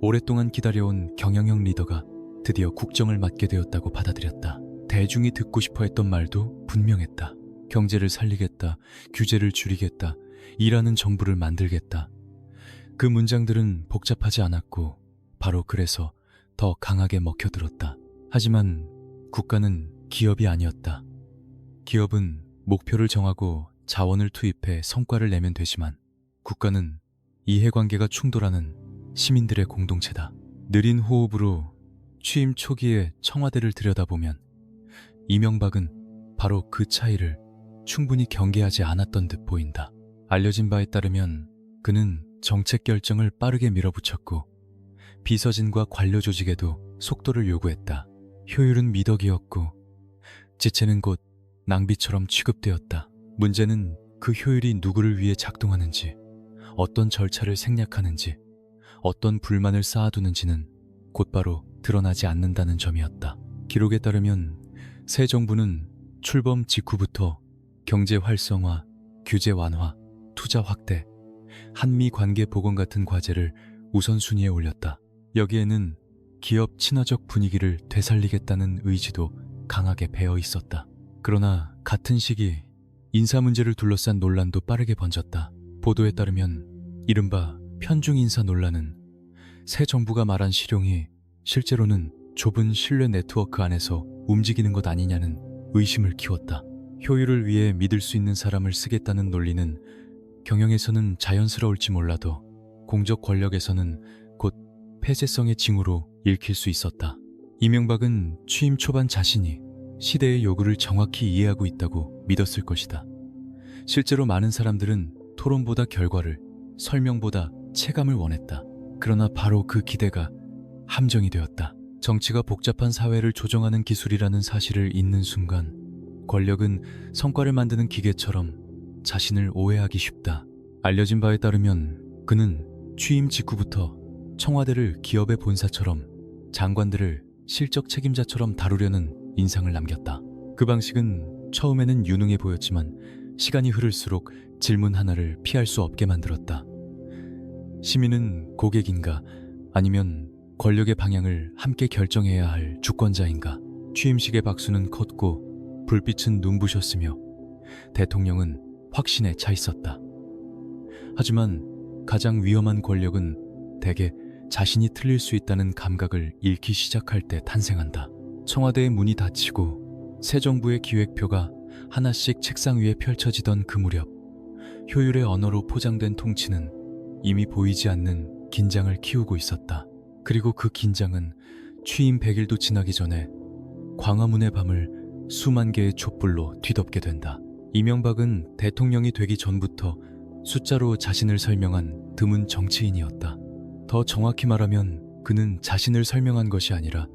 오랫동안 기다려온 경영형 리더가 드디어 국정을 맡게 되었다고 받아들였다. 대중이 듣고 싶어 했던 말도 분명했다. 경제를 살리겠다, 규제를 줄이겠다, 일하는 정부를 만들겠다. 그 문장들은 복잡하지 않았고 바로 그래서 더 강하게 먹혀들었다. 하지만 국가는 기업이 아니었다. 기업은 목표를 정하고 자원을 투입해 성과를 내면 되지만 국가는 이해관계가 충돌하는 시민들의 공동체다. 느린 호흡으로 취임 초기에 청와대를 들여다보면 이명박은 바로 그 차이를 충분히 경계하지 않았던 듯 보인다. 알려진 바에 따르면 그는 정책 결정을 빠르게 밀어붙였고 비서진과 관료 조직에도 속도를 요구했다. 효율은 미덕이었고 지체는 곧 낭비처럼 취급되었다. 문제는 그 효율이 누구를 위해 작동하는지, 어떤 절차를 생략하는지, 어떤 불만을 쌓아두는지는 곧바로 드러나지 않는다는 점이었다. 기록에 따르면 새 정부는 출범 직후부터 경제 활성화, 규제 완화, 투자 확대, 한미 관계 복원 같은 과제를 우선순위에 올렸다. 여기에는 기업 친화적 분위기를 되살리겠다는 의지도 강하게 배어 있었다. 그러나 같은 시기 인사 문제를 둘러싼 논란도 빠르게 번졌다. 보도에 따르면 이른바 편중 인사 논란은 새 정부가 말한 실용이 실제로는 좁은 신뢰 네트워크 안에서 움직이는 것 아니냐는 의심을 키웠다. 효율을 위해 믿을 수 있는 사람을 쓰겠다는 논리는 경영에서는 자연스러울지 몰라도 공적 권력에서는 곧 폐쇄성의 징후로 읽힐 수 있었다. 이명박은 취임 초반 자신이 시대의 요구를 정확히 이해하고 있다고 믿었을 것이다. 실제로 많은 사람들은 토론보다 결과를, 설명보다 체감을 원했다. 그러나 바로 그 기대가 함정이 되었다. 정치가 복잡한 사회를 조정하는 기술이라는 사실을 잊는 순간 권력은 성과를 만드는 기계처럼 자신을 오해하기 쉽다. 알려진 바에 따르면 그는 취임 직후부터 청와대를 기업의 본사처럼, 장관들을 실적 책임자처럼 다루려는 인상을 남겼다. 그 방식은 처음에는 유능해 보였지만 시간이 흐를수록 질문 하나를 피할 수 없게 만들었다. 시민은 고객인가 아니면 권력의 방향을 함께 결정해야 할 주권자인가? 취임식의 박수는 컸고 불빛은 눈부셨으며 대통령은 확신에 차 있었다. 하지만 가장 위험한 권력은 대개 자신이 틀릴 수 있다는 감각을 잃기 시작할 때 탄생한다. 청와대의 문이 닫히고 새 정부의 기획표가 하나씩 책상 위에 펼쳐지던 그 무렵, 효율의 언어로 포장된 통치는 이미 보이지 않는 긴장을 키우고 있었다. 그리고 그 긴장은 취임 100일도 지나기 전에 광화문의 밤을 수만 개의 촛불로 뒤덮게 된다. 이명박은 대통령이 되기 전부터 숫자로 자신을 설명한 드문 정치인이었다. 더 정확히 말하면 그는 자신을 설명한 것이 아니라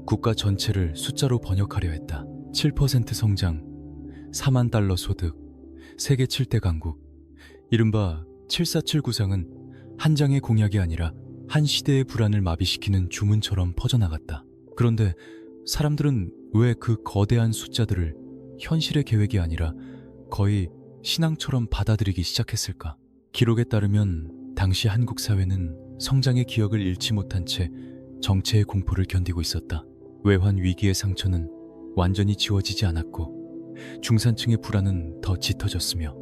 국가 전체를 숫자로 번역하려 했다. 7% 성장, 4만 달러 소득, 세계 7대 강국. 이른바 747 구상은 한 장의 공약이 아니라 한 시대의 불안을 마비시키는 주문처럼 퍼져나갔다. 그런데 사람들은 왜 그 거대한 숫자들을 현실의 계획이 아니라 거의 신앙처럼 받아들이기 시작했을까? 기록에 따르면 당시 한국 사회는 성장의 기억을 잃지 못한 채 정체의 공포를 견디고 있었다. 외환 위기의 상처는 완전히 지워지지 않았고 중산층의 불안은 더 짙어졌으며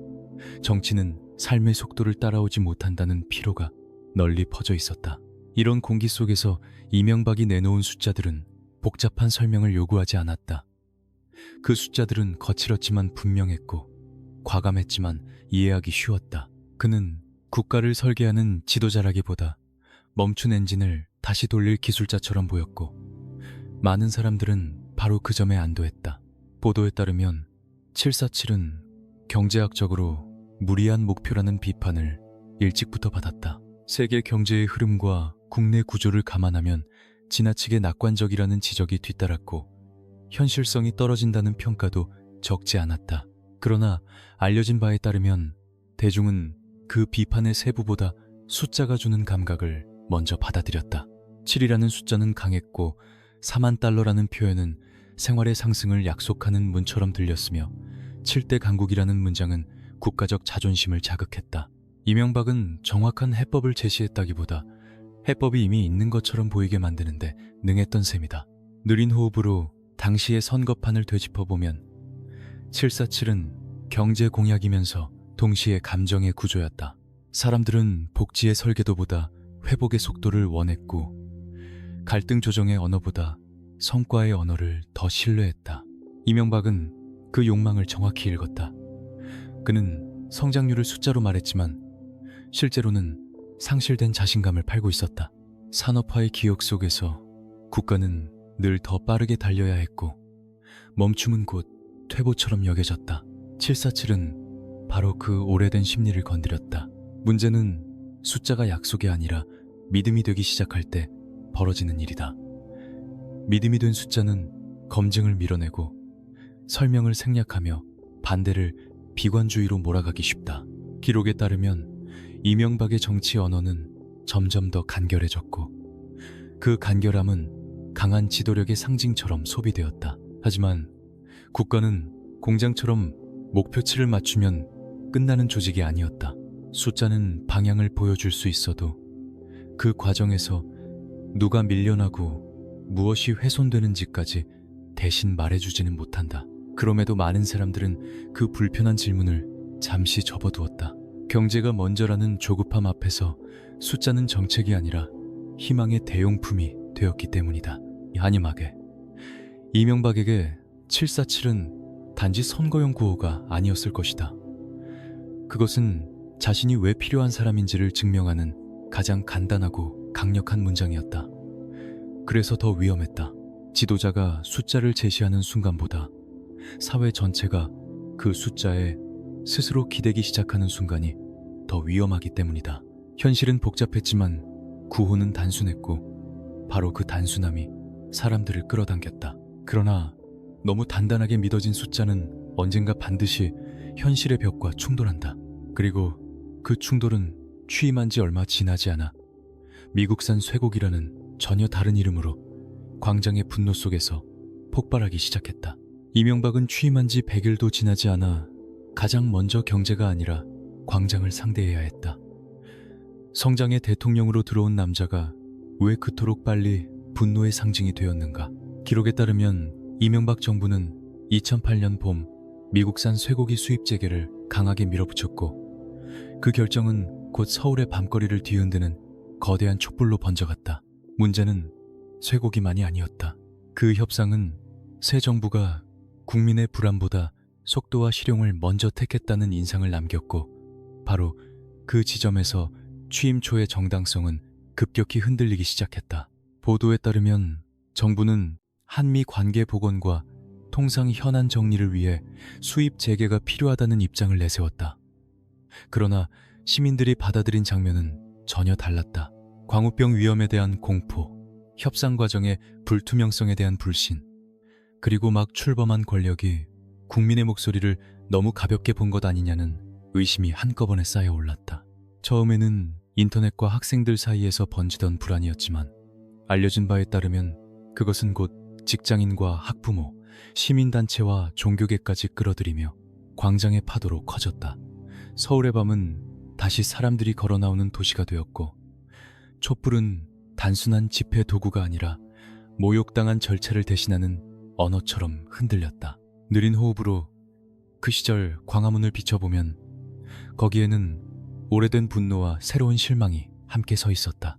정치는 삶의 속도를 따라오지 못한다는 피로가 널리 퍼져 있었다. 이런 공기 속에서 이명박이 내놓은 숫자들은 복잡한 설명을 요구하지 않았다. 그 숫자들은 거칠었지만 분명했고 과감했지만 이해하기 쉬웠다. 그는 국가를 설계하는 지도자라기보다 멈춘 엔진을 다시 돌릴 기술자처럼 보였고 많은 사람들은 바로 그 점에 안도했다. 보도에 따르면 747은 경제학적으로 무리한 목표라는 비판을 일찍부터 받았다. 세계 경제의 흐름과 국내 구조를 감안하면 지나치게 낙관적이라는 지적이 뒤따랐고 현실성이 떨어진다는 평가도 적지 않았다. 그러나 알려진 바에 따르면 대중은 그 비판의 세부보다 숫자가 주는 감각을 먼저 받아들였다. 7이라는 숫자는 강했고 4만 달러라는 표현은 생활의 상승을 약속하는 문처럼 들렸으며 7대 강국이라는 문장은 국가적 자존심을 자극했다. 이명박은 정확한 해법을 제시했다기보다 해법이 이미 있는 것처럼 보이게 만드는데 능했던 셈이다. 느린 호흡으로 당시의 선거판을 되짚어보면 747은 경제 공약이면서 동시에 감정의 구조였다. 사람들은 복지의 설계도보다 회복의 속도를 원했고 갈등 조정의 언어보다 성과의 언어를 더 신뢰했다. 이명박은 그 욕망을 정확히 읽었다. 그는 성장률을 숫자로 말했지만 실제로는 상실된 자신감을 팔고 있었다. 산업화의 기억 속에서 국가는 늘 더 빠르게 달려야 했고 멈춤은 곧 퇴보처럼 여겨졌다. 747은 바로 그 오래된 심리를 건드렸다. 문제는 숫자가 약속이 아니라 믿음이 되기 시작할 때 벌어지는 일이다. 믿음이 된 숫자는 검증을 밀어내고 설명을 생략하며 반대를 비관주의로 몰아가기 쉽다. 기록에 따르면 이명박의 정치 언어는 점점 더 간결해졌고 그 간결함은 강한 지도력의 상징처럼 소비되었다. 하지만 국가는 공장처럼 목표치를 맞추면 끝나는 조직이 아니었다. 숫자는 방향을 보여줄 수 있어도 그 과정에서 누가 밀려나고 무엇이 훼손되는지까지 대신 말해주지는 못한다. 그럼에도 많은 사람들은 그 불편한 질문을 잠시 접어두었다. 경제가 먼저라는 조급함 앞에서 숫자는 정책이 아니라 희망의 대용품이 되었기 때문이다. 한임하게 이명박에게 747은 단지 선거용 구호가 아니었을 것이다. 그것은 자신이 왜 필요한 사람인지를 증명하는 가장 간단하고 강력한 문장이었다. 그래서 더 위험했다. 지도자가 숫자를 제시하는 순간보다 사회 전체가 그 숫자에 스스로 기대기 시작하는 순간이 더 위험하기 때문이다. 현실은 복잡했지만 구호는 단순했고 바로 그 단순함이 사람들을 끌어당겼다. 그러나 너무 단단하게 믿어진 숫자는 언젠가 반드시 현실의 벽과 충돌한다. 그리고 그 충돌은 취임한 지 얼마 지나지 않아 미국산 쇠고기라는 전혀 다른 이름으로 광장의 분노 속에서 폭발하기 시작했다. 이명박은 취임한 지 100일도 지나지 않아 가장 먼저 경제가 아니라 광장을 상대해야 했다. 성장의 대통령으로 들어온 남자가 왜 그토록 빨리 분노의 상징이 되었는가? 기록에 따르면 이명박 정부는 2008년 봄 미국산 쇠고기 수입 재개를 강하게 밀어붙였고 그 결정은 곧 서울의 밤거리를 뒤흔드는 거대한 촛불로 번져갔다. 문제는 쇠고기만이 아니었다. 그 협상은 새 정부가 국민의 불안보다 속도와 실용을 먼저 택했다는 인상을 남겼고, 바로 그 지점에서 취임 초의 정당성은 급격히 흔들리기 시작했다. 보도에 따르면 정부는 한미 관계 복원과 통상 현안 정리를 위해 수입 재개가 필요하다는 입장을 내세웠다. 그러나 시민들이 받아들인 장면은 전혀 달랐다. 광우병 위험에 대한 공포, 협상 과정의 불투명성에 대한 불신, 그리고 막 출범한 권력이 국민의 목소리를 너무 가볍게 본 것 아니냐는 의심이 한꺼번에 쌓여 올랐다. 처음에는 인터넷과 학생들 사이에서 번지던 불안이었지만, 알려진 바에 따르면 그것은 곧 직장인과 학부모, 시민단체와 종교계까지 끌어들이며 광장의 파도로 커졌다. 서울의 밤은 다시 사람들이 걸어 나오는 도시가 되었고, 촛불은 단순한 집회 도구가 아니라 모욕당한 절차를 대신하는 언어처럼 흔들렸다. 느린 호흡으로 그 시절 광화문을 비춰보면 거기에는 오래된 분노와 새로운 실망이 함께 서 있었다.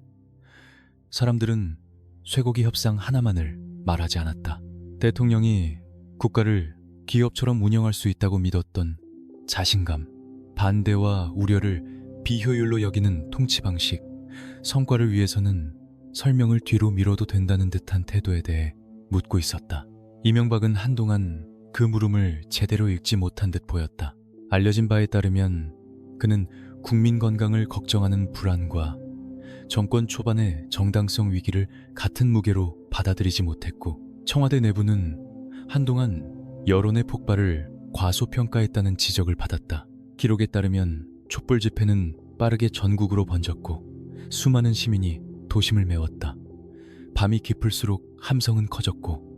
사람들은 쇠고기 협상 하나만을 말하지 않았다. 대통령이 국가를 기업처럼 운영할 수 있다고 믿었던 자신감, 반대와 우려를 비효율로 여기는 통치 방식, 성과를 위해서는 설명을 뒤로 미뤄도 된다는 듯한 태도에 대해 묻고 있었다. 이명박은 한동안 그 물음을 제대로 읽지 못한 듯 보였다. 알려진 바에 따르면 그는 국민 건강을 걱정하는 불안과 정권 초반의 정당성 위기를 같은 무게로 받아들이지 못했고, 청와대 내부는 한동안 여론의 폭발을 과소평가했다는 지적을 받았다. 기록에 따르면 촛불 집회는 빠르게 전국으로 번졌고 수많은 시민이 도심을 메웠다. 밤이 깊을수록 함성은 커졌고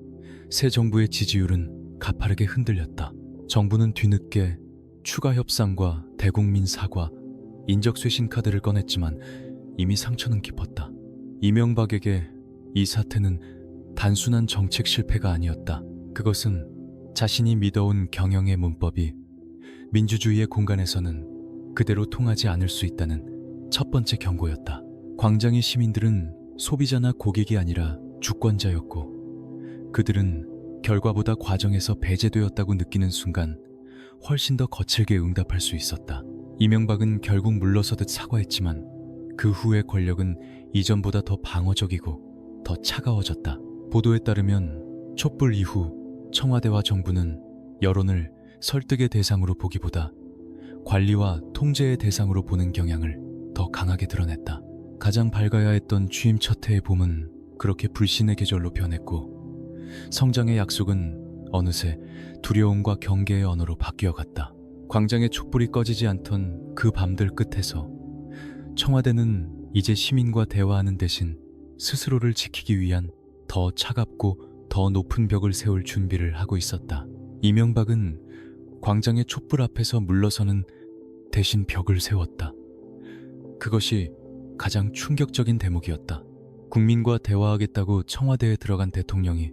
새 정부의 지지율은 가파르게 흔들렸다. 정부는 뒤늦게 추가 협상과 대국민 사과, 인적쇄신 카드를 꺼냈지만 이미 상처는 깊었다. 이명박에게 이 사태는 단순한 정책 실패가 아니었다. 그것은 자신이 믿어온 경영의 문법이 민주주의의 공간에서는 그대로 통하지 않을 수 있다는 첫 번째 경고였다. 광장의 시민들은 소비자나 고객이 아니라 주권자였고, 그들은 결과보다 과정에서 배제되었다고 느끼는 순간 훨씬 더 거칠게 응답할 수 있었다. 이명박은 결국 물러서듯 사과했지만 그 후의 권력은 이전보다 더 방어적이고 더 차가워졌다. 보도에 따르면 촛불 이후 청와대와 정부는 여론을 설득의 대상으로 보기보다 관리와 통제의 대상으로 보는 경향을 더 강하게 드러냈다. 가장 밝아야 했던 취임 첫 해의 봄은 그렇게 불신의 계절로 변했고, 성장의 약속은 어느새 두려움과 경계의 언어로 바뀌어갔다. 광장의 촛불이 꺼지지 않던 그 밤들 끝에서 청와대는 이제 시민과 대화하는 대신 스스로를 지키기 위한 더 차갑고 더 높은 벽을 세울 준비를 하고 있었다. 이명박은 광장의 촛불 앞에서 물러서는 대신 벽을 세웠다. 그것이 가장 충격적인 대목이었다. 국민과 대화하겠다고 청와대에 들어간 대통령이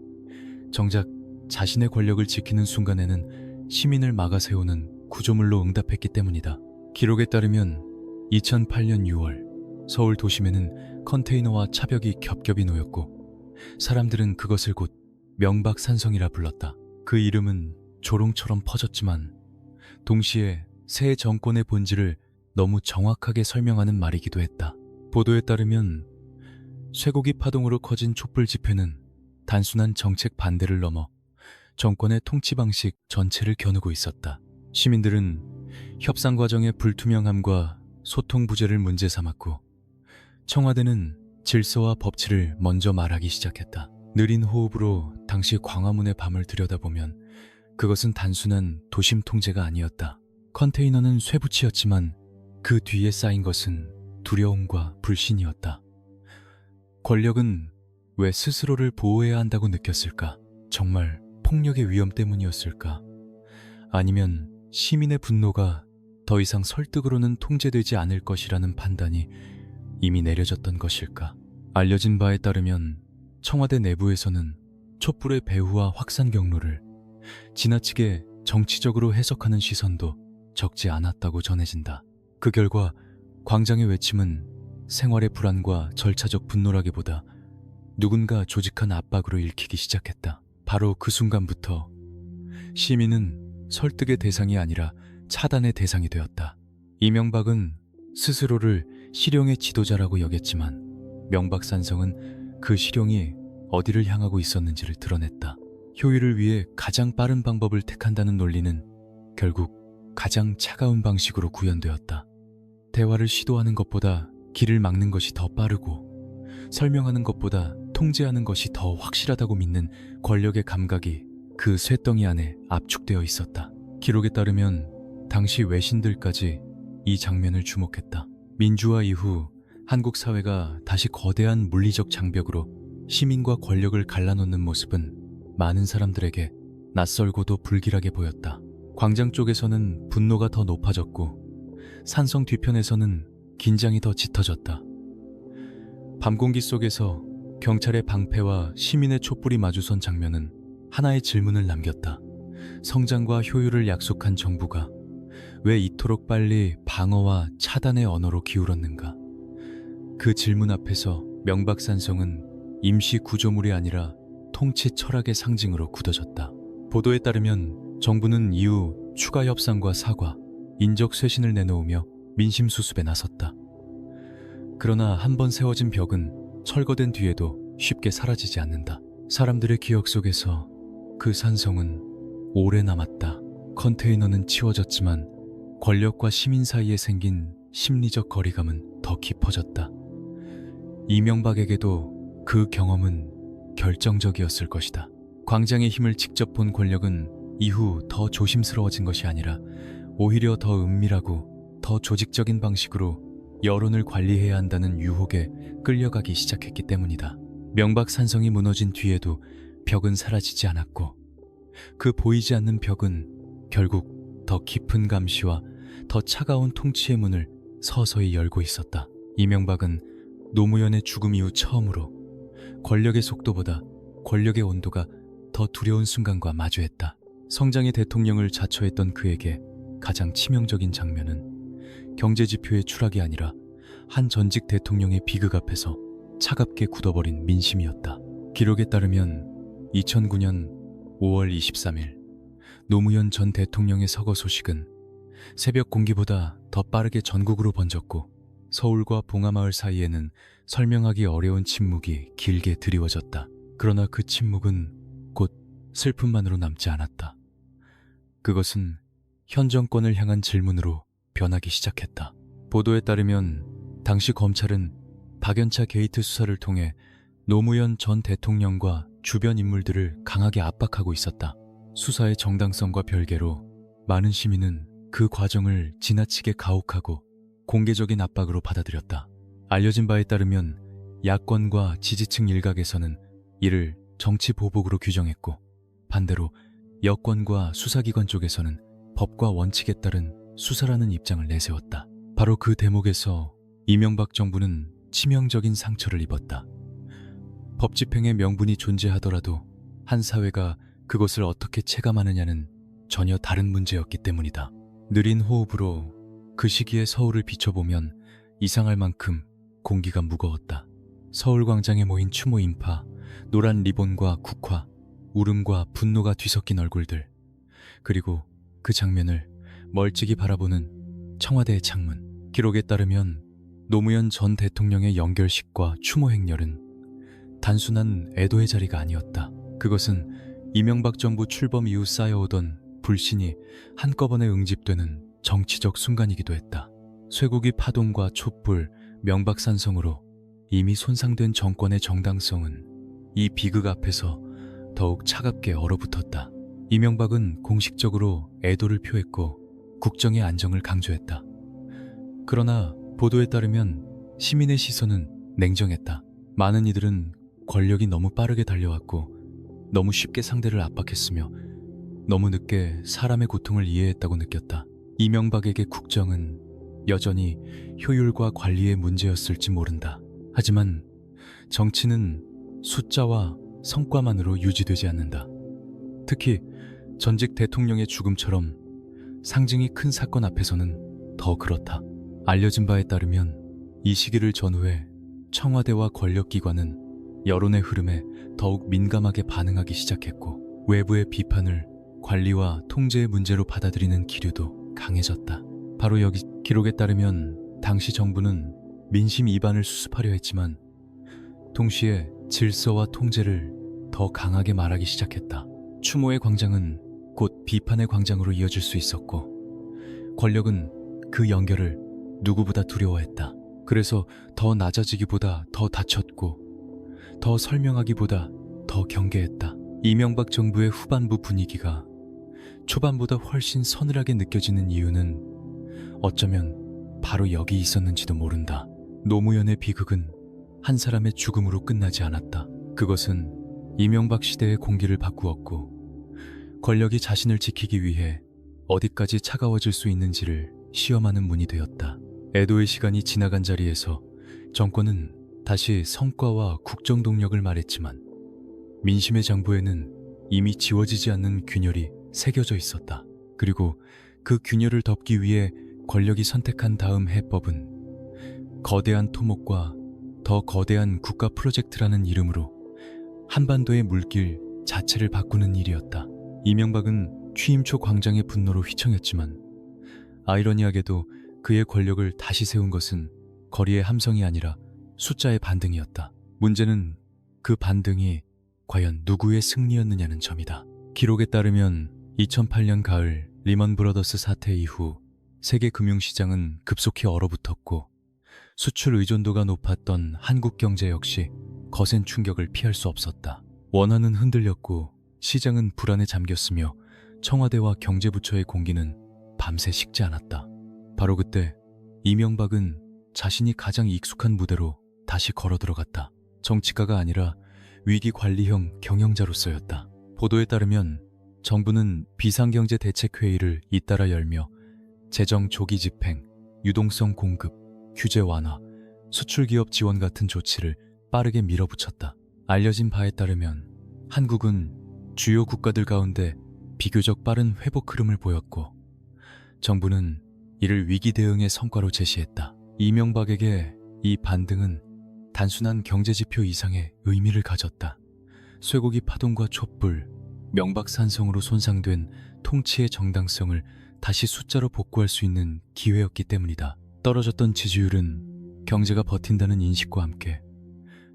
정작 자신의 권력을 지키는 순간에는 시민을 막아세우는 구조물로 응답했기 때문이다. 기록에 따르면 2008년 6월 서울 도심에는 컨테이너와 차벽이 겹겹이 놓였고, 사람들은 그것을 곧 명박산성이라 불렀다. 그 이름은 조롱처럼 퍼졌지만 동시에 새 정권의 본질을 너무 정확하게 설명하는 말이기도 했다. 보도에 따르면 쇠고기 파동으로 커진 촛불 집회는 단순한 정책 반대를 넘어 정권의 통치 방식 전체를 겨누고 있었다. 시민들은 협상 과정의 불투명함과 소통 부재를 문제 삼았고, 청와대는 질서와 법치를 먼저 말하기 시작했다. 느린 호흡으로 당시 광화문의 밤을 들여다보면 그것은 단순한 도심 통제가 아니었다. 컨테이너는 쇠붙이였지만 그 뒤에 쌓인 것은 두려움과 불신이었다. 권력은 왜 스스로를 보호해야 한다고 느꼈을까? 정말 폭력의 위험 때문이었을까? 아니면 시민의 분노가 더 이상 설득으로는 통제되지 않을 것이라는 판단이 이미 내려졌던 것일까? 알려진 바에 따르면 청와대 내부에서는 촛불의 배후와 확산 경로를 지나치게 정치적으로 해석하는 시선도 적지 않았다고 전해진다. 그 결과 광장의 외침은 생활의 불안과 절차적 분노라기보다 누군가 조직한 압박으로 읽히기 시작했다. 바로 그 순간부터 시민은 설득의 대상이 아니라 차단의 대상이 되었다. 이명박은 스스로를 실용의 지도자라고 여겼지만 명박산성은 그 실용이 어디를 향하고 있었는지를 드러냈다. 효율을 위해 가장 빠른 방법을 택한다는 논리는 결국 가장 차가운 방식으로 구현되었다. 대화를 시도하는 것보다 길을 막는 것이 더 빠르고 설명하는 것보다 통제하는 것이 더 확실하다고 믿는 권력의 감각이 그 쇳덩이 안에 압축되어 있었다. 기록에 따르면 당시 외신들까지 이 장면을 주목했다. 민주화 이후 한국 사회가 다시 거대한 물리적 장벽으로 시민과 권력을 갈라놓는 모습은 많은 사람들에게 낯설고도 불길하게 보였다. 광장 쪽에서는 분노가 더 높아졌고 산성 뒤편에서는 긴장이 더 짙어졌다. 밤 공기 속에서 경찰의 방패와 시민의 촛불이 마주선 장면은 하나의 질문을 남겼다. 성장과 효율을 약속한 정부가 왜 이토록 빨리 방어와 차단의 언어로 기울었는가? 그 질문 앞에서 명박산성은 임시 구조물이 아니라 통치 철학의 상징으로 굳어졌다. 보도에 따르면 정부는 이후 추가 협상과 사과, 인적 쇄신을 내놓으며 민심 수습에 나섰다. 그러나 한 번 세워진 벽은 철거된 뒤에도 쉽게 사라지지 않는다. 사람들의 기억 속에서 그 산성은 오래 남았다. 컨테이너는 치워졌지만 권력과 시민 사이에 생긴 심리적 거리감은 더 깊어졌다. 이명박에게도 그 경험은 결정적이었을 것이다. 광장의 힘을 직접 본 권력은 이후 더 조심스러워진 것이 아니라 오히려 더 은밀하고 더 조직적인 방식으로 여론을 관리해야 한다는 유혹에 끌려가기 시작했기 때문이다. 명박산성이 무너진 뒤에도 벽은 사라지지 않았고 그 보이지 않는 벽은 결국 더 깊은 감시와 더 차가운 통치의 문을 서서히 열고 있었다. 이명박은 노무현의 죽음 이후 처음으로 권력의 속도보다 권력의 온도가 더 두려운 순간과 마주했다. 성장의 대통령을 자처했던 그에게 가장 치명적인 장면은 경제지표의 추락이 아니라 한 전직 대통령의 비극 앞에서 차갑게 굳어버린 민심이었다. 기록에 따르면 2009년 5월 23일 노무현 전 대통령의 서거 소식은 새벽 공기보다 더 빠르게 전국으로 번졌고 서울과 봉하마을 사이에는 설명하기 어려운 침묵이 길게 드리워졌다. 그러나 그 침묵은 곧 슬픔만으로 남지 않았다. 그것은 현 정권을 향한 질문으로 변하기 시작했다. 보도에 따르면 당시 검찰은 박연차 게이트 수사를 통해 노무현 전 대통령과 주변 인물들을 강하게 압박하고 있었다. 수사의 정당성과 별개로 많은 시민은 그 과정을 지나치게 가혹하고 공개적인 압박으로 받아들였다. 알려진 바에 따르면 야권과 지지층 일각에서는 이를 정치 보복으로 규정했고 반대로 여권과 수사기관 쪽에서는 법과 원칙에 따른 수사라는 입장을 내세웠다. 바로 그 대목에서 이명박 정부는 치명적인 상처를 입었다. 법 집행의 명분이 존재하더라도 한 사회가 그것을 어떻게 체감하느냐는 전혀 다른 문제였기 때문이다. 느린 호흡으로 그 시기에 서울을 비춰보면 이상할 만큼 공기가 무거웠다. 서울광장에 모인 추모 인파, 노란 리본과 국화, 울음과 분노가 뒤섞인 얼굴들, 그리고 그 장면을 멀찍이 바라보는 청와대의 창문. 기록에 따르면 노무현 전 대통령의 연결식과 추모 행렬은 단순한 애도의 자리가 아니었다. 그것은 이명박 정부 출범 이후 쌓여오던 불신이 한꺼번에 응집되는 정치적 순간이기도 했다. 쇠고기 파동과 촛불, 명박산성으로 이미 손상된 정권의 정당성은 이 비극 앞에서 더욱 차갑게 얼어붙었다. 이명박은 공식적으로 애도를 표했고 국정의 안정을 강조했다. 그러나 보도에 따르면 시민의 시선은 냉정했다. 많은 이들은 권력이 너무 빠르게 달려왔고 너무 쉽게 상대를 압박했으며 너무 늦게 사람의 고통을 이해했다고 느꼈다. 이명박에게 국정은 여전히 효율과 관리의 문제였을지 모른다. 하지만 정치는 숫자와 성과만으로 유지되지 않는다. 특히 전직 대통령의 죽음처럼 상징이 큰 사건 앞에서는 더 그렇다. 알려진 바에 따르면 이 시기를 전후해 청와대와 권력기관은 여론의 흐름에 더욱 민감하게 반응하기 시작했고, 외부의 비판을 관리와 통제의 문제로 받아들이는 기류도 강해졌다. 바로 여기 기록에 따르면 당시 정부는 민심 이반을 수습하려 했지만 동시에 질서와 통제를 더 강하게 말하기 시작했다. 추모의 광장은 곧 비판의 광장으로 이어질 수 있었고, 권력은 그 연결을 누구보다 두려워했다. 그래서 더 낮아지기보다 더 낮췄고, 더 설명하기보다 더 경계했다. 이명박 정부의 후반부 분위기가 초반보다 훨씬 서늘하게 느껴지는 이유는 어쩌면 바로 여기 있었는지도 모른다. 노무현의 비극은 한 사람의 죽음으로 끝나지 않았다. 그것은 이명박 시대의 공기를 바꾸었고, 권력이 자신을 지키기 위해 어디까지 차가워질 수 있는지를 시험하는 문이 되었다. 애도의 시간이 지나간 자리에서 정권은 다시 성과와 국정 동력을 말했지만 민심의 장부에는 이미 지워지지 않는 균열이 새겨져 있었다. 그리고 그 균열을 덮기 위해 권력이 선택한 다음 해법은 거대한 토목과 더 거대한 국가 프로젝트라는 이름으로 한반도의 물길 자체를 바꾸는 일이었다. 이명박은 취임 초 광장의 분노로 휘청였지만 아이러니하게도 그의 권력을 다시 세운 것은 거리의 함성이 아니라 숫자의 반등이었다. 문제는 그 반등이 과연 누구의 승리였느냐는 점이다. 기록에 따르면 2008년 가을 리먼 브러더스 사태 이후 세계 금융시장은 급속히 얼어붙었고, 수출 의존도가 높았던 한국 경제 역시 거센 충격을 피할 수 없었다. 원화는 흔들렸고 시장은 불안에 잠겼으며 청와대와 경제부처의 공기는 밤새 식지 않았다. 바로 그때 이명박은 자신이 가장 익숙한 무대로 다시 걸어 들어갔다. 정치가가 아니라 위기관리형 경영자로서였다. 보도에 따르면 정부는 비상경제대책회의를 잇따라 열며 재정 조기 집행, 유동성 공급, 규제 완화, 수출기업 지원 같은 조치를 빠르게 밀어붙였다. 알려진 바에 따르면 한국은 주요 국가들 가운데 비교적 빠른 회복 흐름을 보였고, 정부는 이를 위기 대응의 성과로 제시했다. 이명박에게 이 반등은 단순한 경제지표 이상의 의미를 가졌다. 쇠고기 파동과 촛불, 명박산성으로 손상된 통치의 정당성을 다시 숫자로 복구할 수 있는 기회였기 때문이다. 떨어졌던 지지율은 경제가 버틴다는 인식과 함께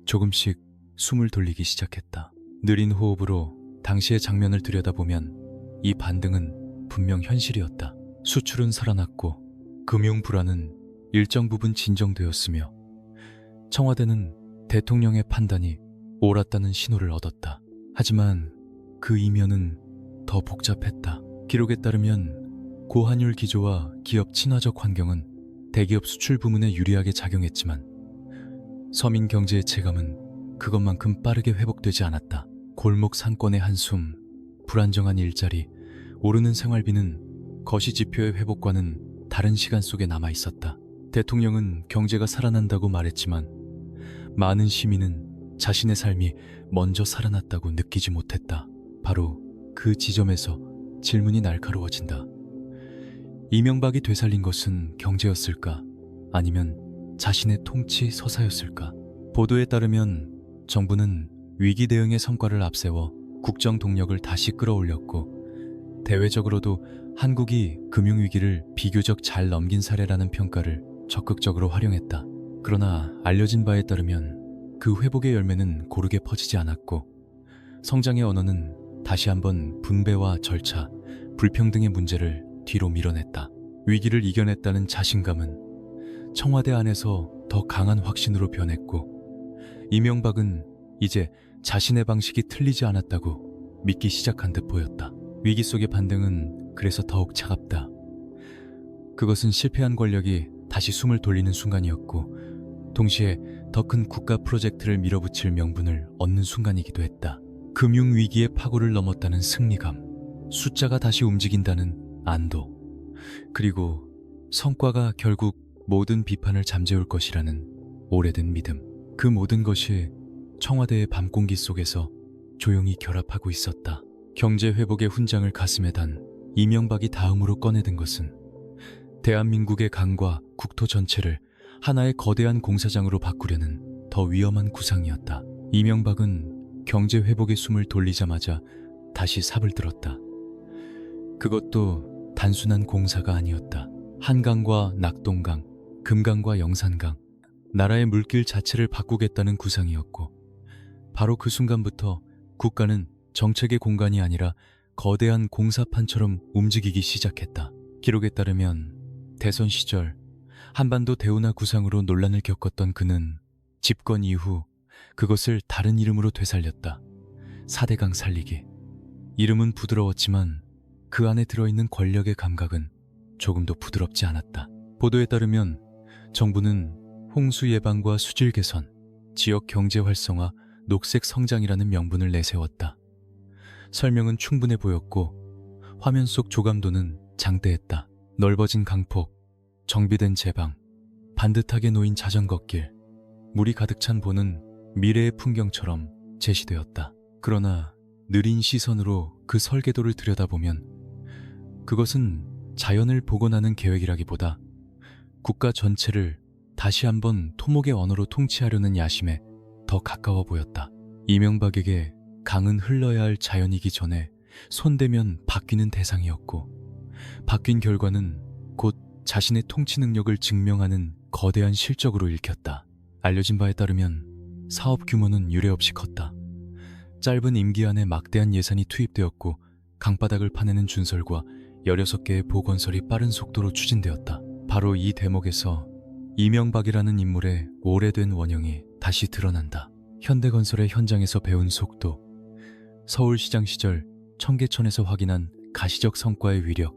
조금씩 숨을 돌리기 시작했다. 느린 호흡으로 당시의 장면을 들여다보면 이 반등은 분명 현실이었다. 수출은 살아났고 금융 불안은 일정 부분 진정되었으며 청와대는 대통령의 판단이 옳았다는 신호를 얻었다. 하지만 그 이면은 더 복잡했다. 기록에 따르면 고환율 기조와 기업 친화적 환경은 대기업 수출 부문에 유리하게 작용했지만 서민 경제의 체감은 그것만큼 빠르게 회복되지 않았다. 골목 상권의 한숨, 불안정한 일자리, 오르는 생활비는 거시지표의 회복과는 다른 시간 속에 남아 있었다. 대통령은 경제가 살아난다고 말했지만 많은 시민은 자신의 삶이 먼저 살아났다고 느끼지 못했다. 바로 그 지점에서 질문이 날카로워진다. 이명박이 되살린 것은 경제였을까? 아니면 자신의 통치 서사였을까? 보도에 따르면 정부는 위기 대응의 성과를 앞세워 국정 동력을 다시 끌어올렸고, 대외적으로도 한국이 금융위기를 비교적 잘 넘긴 사례라는 평가를 적극적으로 활용했다. 그러나 알려진 바에 따르면 그 회복의 열매는 고르게 퍼지지 않았고, 성장의 언어는 다시 한번 분배와 절차, 불평등의 문제를 뒤로 밀어냈다. 위기를 이겨냈다는 자신감은 청와대 안에서 더 강한 확신으로 변했고, 이명박은 이제 자신의 방식이 틀리지 않았다고 믿기 시작한 듯 보였다. 위기 속의 반등은 그래서 더욱 차갑다. 그것은 실패한 권력이 다시 숨을 돌리는 순간이었고, 동시에 더 큰 국가 프로젝트를 밀어붙일 명분을 얻는 순간이기도 했다. 금융위기의 파고를 넘었다는 승리감, 숫자가 다시 움직인다는 안도, 그리고 성과가 결국 모든 비판을 잠재울 것이라는 오래된 믿음. 그 모든 것이 청와대의 밤공기 속에서 조용히 결합하고 있었다. 경제 회복의 훈장을 가슴에 단 이명박이 다음으로 꺼내든 것은 대한민국의 강과 국토 전체를 하나의 거대한 공사장으로 바꾸려는 더 위험한 구상이었다. 이명박은 경제 회복의 숨을 돌리자마자 다시 삽을 들었다. 그것도 단순한 공사가 아니었다. 한강과 낙동강, 금강과 영산강, 나라의 물길 자체를 바꾸겠다는 구상이었고, 바로 그 순간부터 국가는 정책의 공간이 아니라 거대한 공사판처럼 움직이기 시작했다. 기록에 따르면 대선 시절 한반도 대운하 구상으로 논란을 겪었던 그는 집권 이후 그것을 다른 이름으로 되살렸다. 4대강 살리기. 이름은 부드러웠지만 그 안에 들어있는 권력의 감각은 조금도 부드럽지 않았다. 보도에 따르면 정부는 홍수 예방과 수질 개선, 지역 경제 활성화, 녹색 성장이라는 명분을 내세웠다. 설명은 충분해 보였고 화면 속 조감도는 장대했다. 넓어진 강폭, 정비된 제방, 반듯하게 놓인 자전거길, 물이 가득 찬 보는 미래의 풍경처럼 제시되었다. 그러나 느린 시선으로 그 설계도를 들여다보면 그것은 자연을 복원하는 계획이라기보다 국가 전체를 다시 한번 토목의 언어로 통치하려는 야심에 더 가까워 보였다. 이명박에게 강은 흘러야 할 자연이기 전에 손대면 바뀌는 대상이었고, 바뀐 결과는 곧 자신의 통치 능력을 증명하는 거대한 실적으로 읽혔다. 알려진 바에 따르면 사업 규모는 유례없이 컸다. 짧은 임기 안에 막대한 예산이 투입되었고 강바닥을 파내는 준설과 16개의 보건설이 빠른 속도로 추진되었다. 바로 이 대목에서 이명박이라는 인물의 오래된 원형이 다시 드러난다. 현대건설의 현장에서 배운 속도, 서울시장 시절 청계천에서 확인한 가시적 성과의 위력,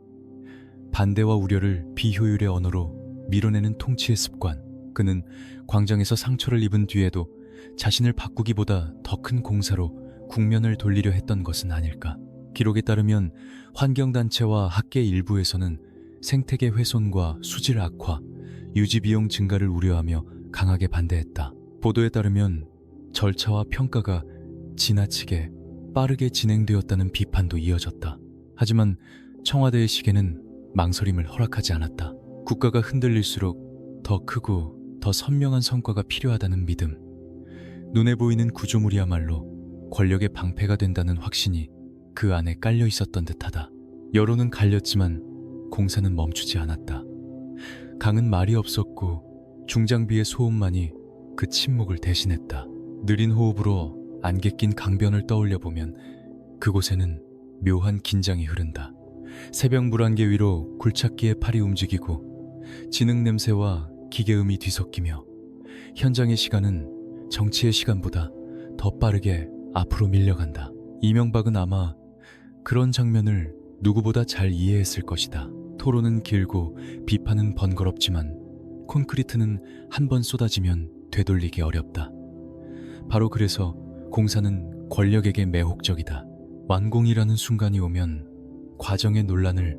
반대와 우려를 비효율의 언어로 밀어내는 통치의 습관. 그는 광장에서 상처를 입은 뒤에도 자신을 바꾸기보다 더 큰 공사로 국면을 돌리려 했던 것은 아닐까. 기록에 따르면 환경단체와 학계 일부에서는 생태계 훼손과 수질 악화, 유지비용 증가를 우려하며 강하게 반대했다. 보도에 따르면 절차와 평가가 지나치게 빠르게 진행되었다는 비판도 이어졌다. 하지만 청와대의 시계는 망설임을 허락하지 않았다. 국가가 흔들릴수록 더 크고 더 선명한 성과가 필요하다는 믿음, 눈에 보이는 구조물이야말로 권력의 방패가 된다는 확신이 그 안에 깔려 있었던 듯하다. 여론은 갈렸지만 공사는 멈추지 않았다. 강은 말이 없었고 중장비의 소음만이 그 침묵을 대신했다. 느린 호흡으로 안개 낀 강변을 떠올려 보면 그곳에는 묘한 긴장이 흐른다. 새벽 물안개 위로 굴착기의 팔이 움직이고 진흙 냄새와 기계음이 뒤섞이며 현장의 시간은 정치의 시간보다 더 빠르게 앞으로 밀려간다. 이명박은 아마 그런 장면을 누구보다 잘 이해했을 것이다. 토론은 길고 비판은 번거롭지만 콘크리트는 한 번 쏟아지면 되돌리기 어렵다. 바로 그래서 공사는 권력에게 매혹적이다. 완공이라는 순간이 오면 과정의 논란을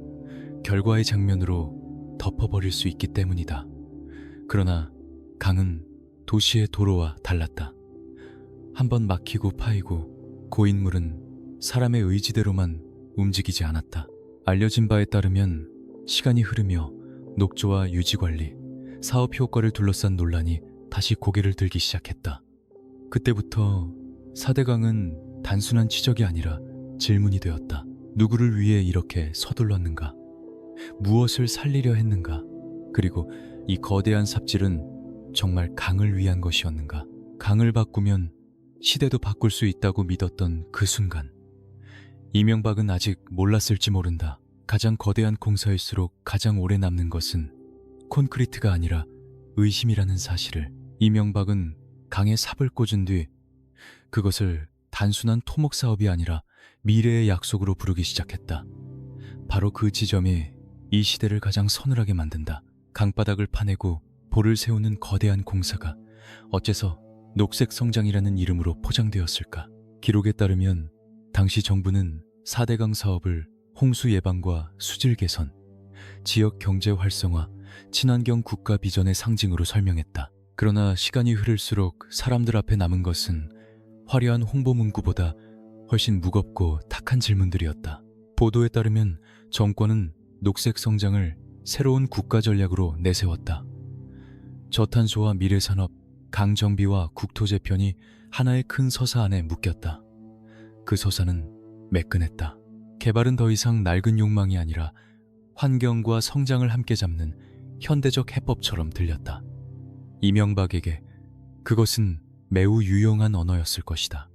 결과의 장면으로 덮어버릴 수 있기 때문이다. 그러나 강은 도시의 도로와 달랐다. 한번 막히고 파이고 고인물은 사람의 의지대로만 움직이지 않았다. 알려진 바에 따르면 시간이 흐르며 녹조와 유지관리, 사업 효과를 둘러싼 논란이 다시 고개를 들기 시작했다. 그때부터 4대강은 단순한 지적이 아니라 질문이 되었다. 누구를 위해 이렇게 서둘렀는가? 무엇을 살리려 했는가? 그리고 이 거대한 삽질은 정말 강을 위한 것이었는가? 강을 바꾸면 시대도 바꿀 수 있다고 믿었던 그 순간, 이명박은 아직 몰랐을지 모른다. 가장 거대한 공사일수록 가장 오래 남는 것은 콘크리트가 아니라 의심이라는 사실을 이명박은 강에 삽을 꽂은 뒤 그것을 단순한 토목 사업이 아니라 미래의 약속으로 부르기 시작했다. 바로 그 지점이 이 시대를 가장 서늘하게 만든다. 강바닥을 파내고 볼을 세우는 거대한 공사가 어째서 녹색 성장이라는 이름으로 포장되었을까? 기록에 따르면 당시 정부는 4대강 사업을 홍수 예방과 수질 개선, 지역 경제 활성화, 친환경 국가 비전의 상징으로 설명했다. 그러나 시간이 흐를수록 사람들 앞에 남은 것은 화려한 홍보 문구보다 훨씬 무겁고 탁한 질문들이었다. 보도에 따르면 정권은 녹색 성장을 새로운 국가 전략으로 내세웠다. 저탄소와 미래산업, 강정비와 국토 재편이 하나의 큰 서사 안에 묶였다. 그 서사는 매끈했다. 개발은 더 이상 낡은 욕망이 아니라 환경과 성장을 함께 잡는 현대적 해법처럼 들렸다. 이명박에게 그것은 매우 유용한 언어였을 것이다.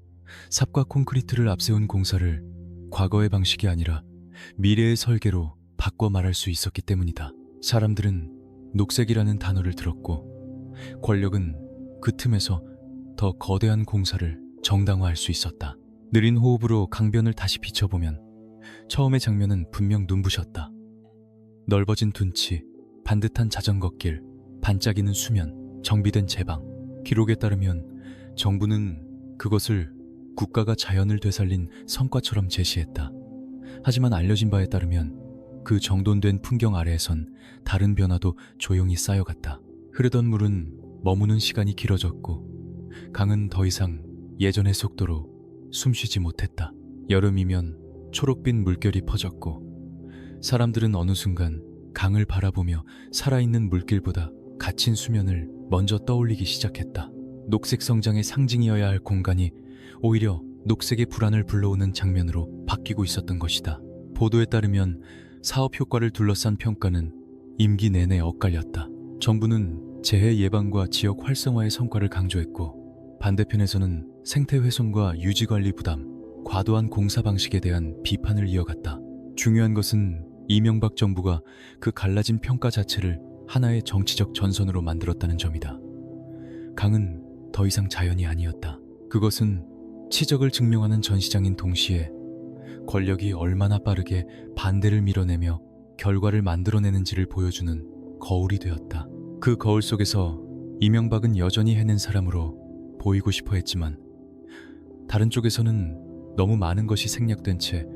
삽과 콘크리트를 앞세운 공사를 과거의 방식이 아니라 미래의 설계로 바꿔 말할 수 있었기 때문이다. 사람들은 녹색이라는 단어를 들었고 권력은 그 틈에서 더 거대한 공사를 정당화할 수 있었다. 느린 호흡으로 강변을 다시 비춰보면 처음의 장면은 분명 눈부셨다. 넓어진 둔치, 반듯한 자전거길, 반짝이는 수면, 정비된 제방. 기록에 따르면 정부는 그것을 국가가 자연을 되살린 성과처럼 제시했다. 하지만 알려진 바에 따르면 그 정돈된 풍경 아래에선 다른 변화도 조용히 쌓여갔다. 흐르던 물은 머무는 시간이 길어졌고 강은 더 이상 예전의 속도로 숨쉬지 못했다. 여름이면 초록빛 물결이 퍼졌고 사람들은 어느 순간 강을 바라보며 살아있는 물길보다 갇힌 수면을 먼저 떠올리기 시작했다. 녹색 성장의 상징이어야 할 공간이 오히려 녹색의 불안을 불러오는 장면으로 바뀌고 있었던 것이다. 보도에 따르면 사업 효과를 둘러싼 평가는 임기 내내 엇갈렸다. 정부는 재해 예방과 지역 활성화의 성과를 강조했고 반대편에서는 생태 훼손과 유지관리 부담, 과도한 공사 방식에 대한 비판을 이어갔다. 중요한 것은 이명박 정부가 그 갈라진 평가 자체를 하나의 정치적 전선으로 만들었다는 점이다. 강은 더 이상 자연이 아니었다. 그것은 치적을 증명하는 전시장인 동시에 권력이 얼마나 빠르게 반대를 밀어내며 결과를 만들어내는지를 보여주는 거울이 되었다. 그 거울 속에서 이명박은 여전히 해낸 사람으로 보이고 싶어 했지만 다른 쪽에서는 너무 많은 것이 생략된 채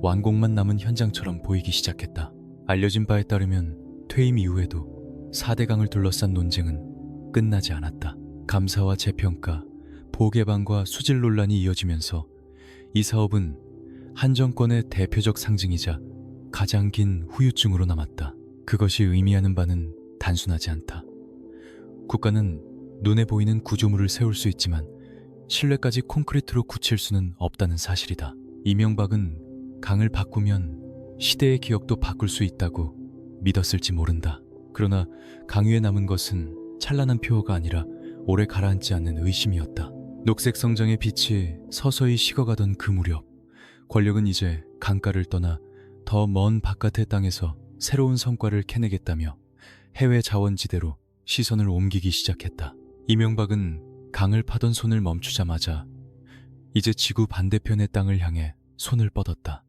완공만 남은 현장처럼 보이기 시작했다. 알려진 바에 따르면 퇴임 이후에도 4대강을 둘러싼 논쟁은 끝나지 않았다. 감사와 재평가, 보개방과 수질 논란이 이어지면서 이 사업은 한 정권의 대표적 상징이자 가장 긴 후유증으로 남았다. 그것이 의미하는 바는 단순하지 않다. 국가는 눈에 보이는 구조물을 세울 수 있지만 신뢰까지 콘크리트로 굳힐 수는 없다는 사실이다. 이명박은 강을 바꾸면 시대의 기억도 바꿀 수 있다고 믿었을지 모른다. 그러나 강 위에 남은 것은 찬란한 표어가 아니라 오래 가라앉지 않는 의심이었다. 녹색 성장의 빛이 서서히 식어가던 그 무렵 권력은 이제 강가를 떠나 더 먼 바깥의 땅에서 새로운 성과를 캐내겠다며 해외 자원지대로 시선을 옮기기 시작했다. 이명박은 강을 파던 손을 멈추자마자 이제 지구 반대편의 땅을 향해 손을 뻗었다.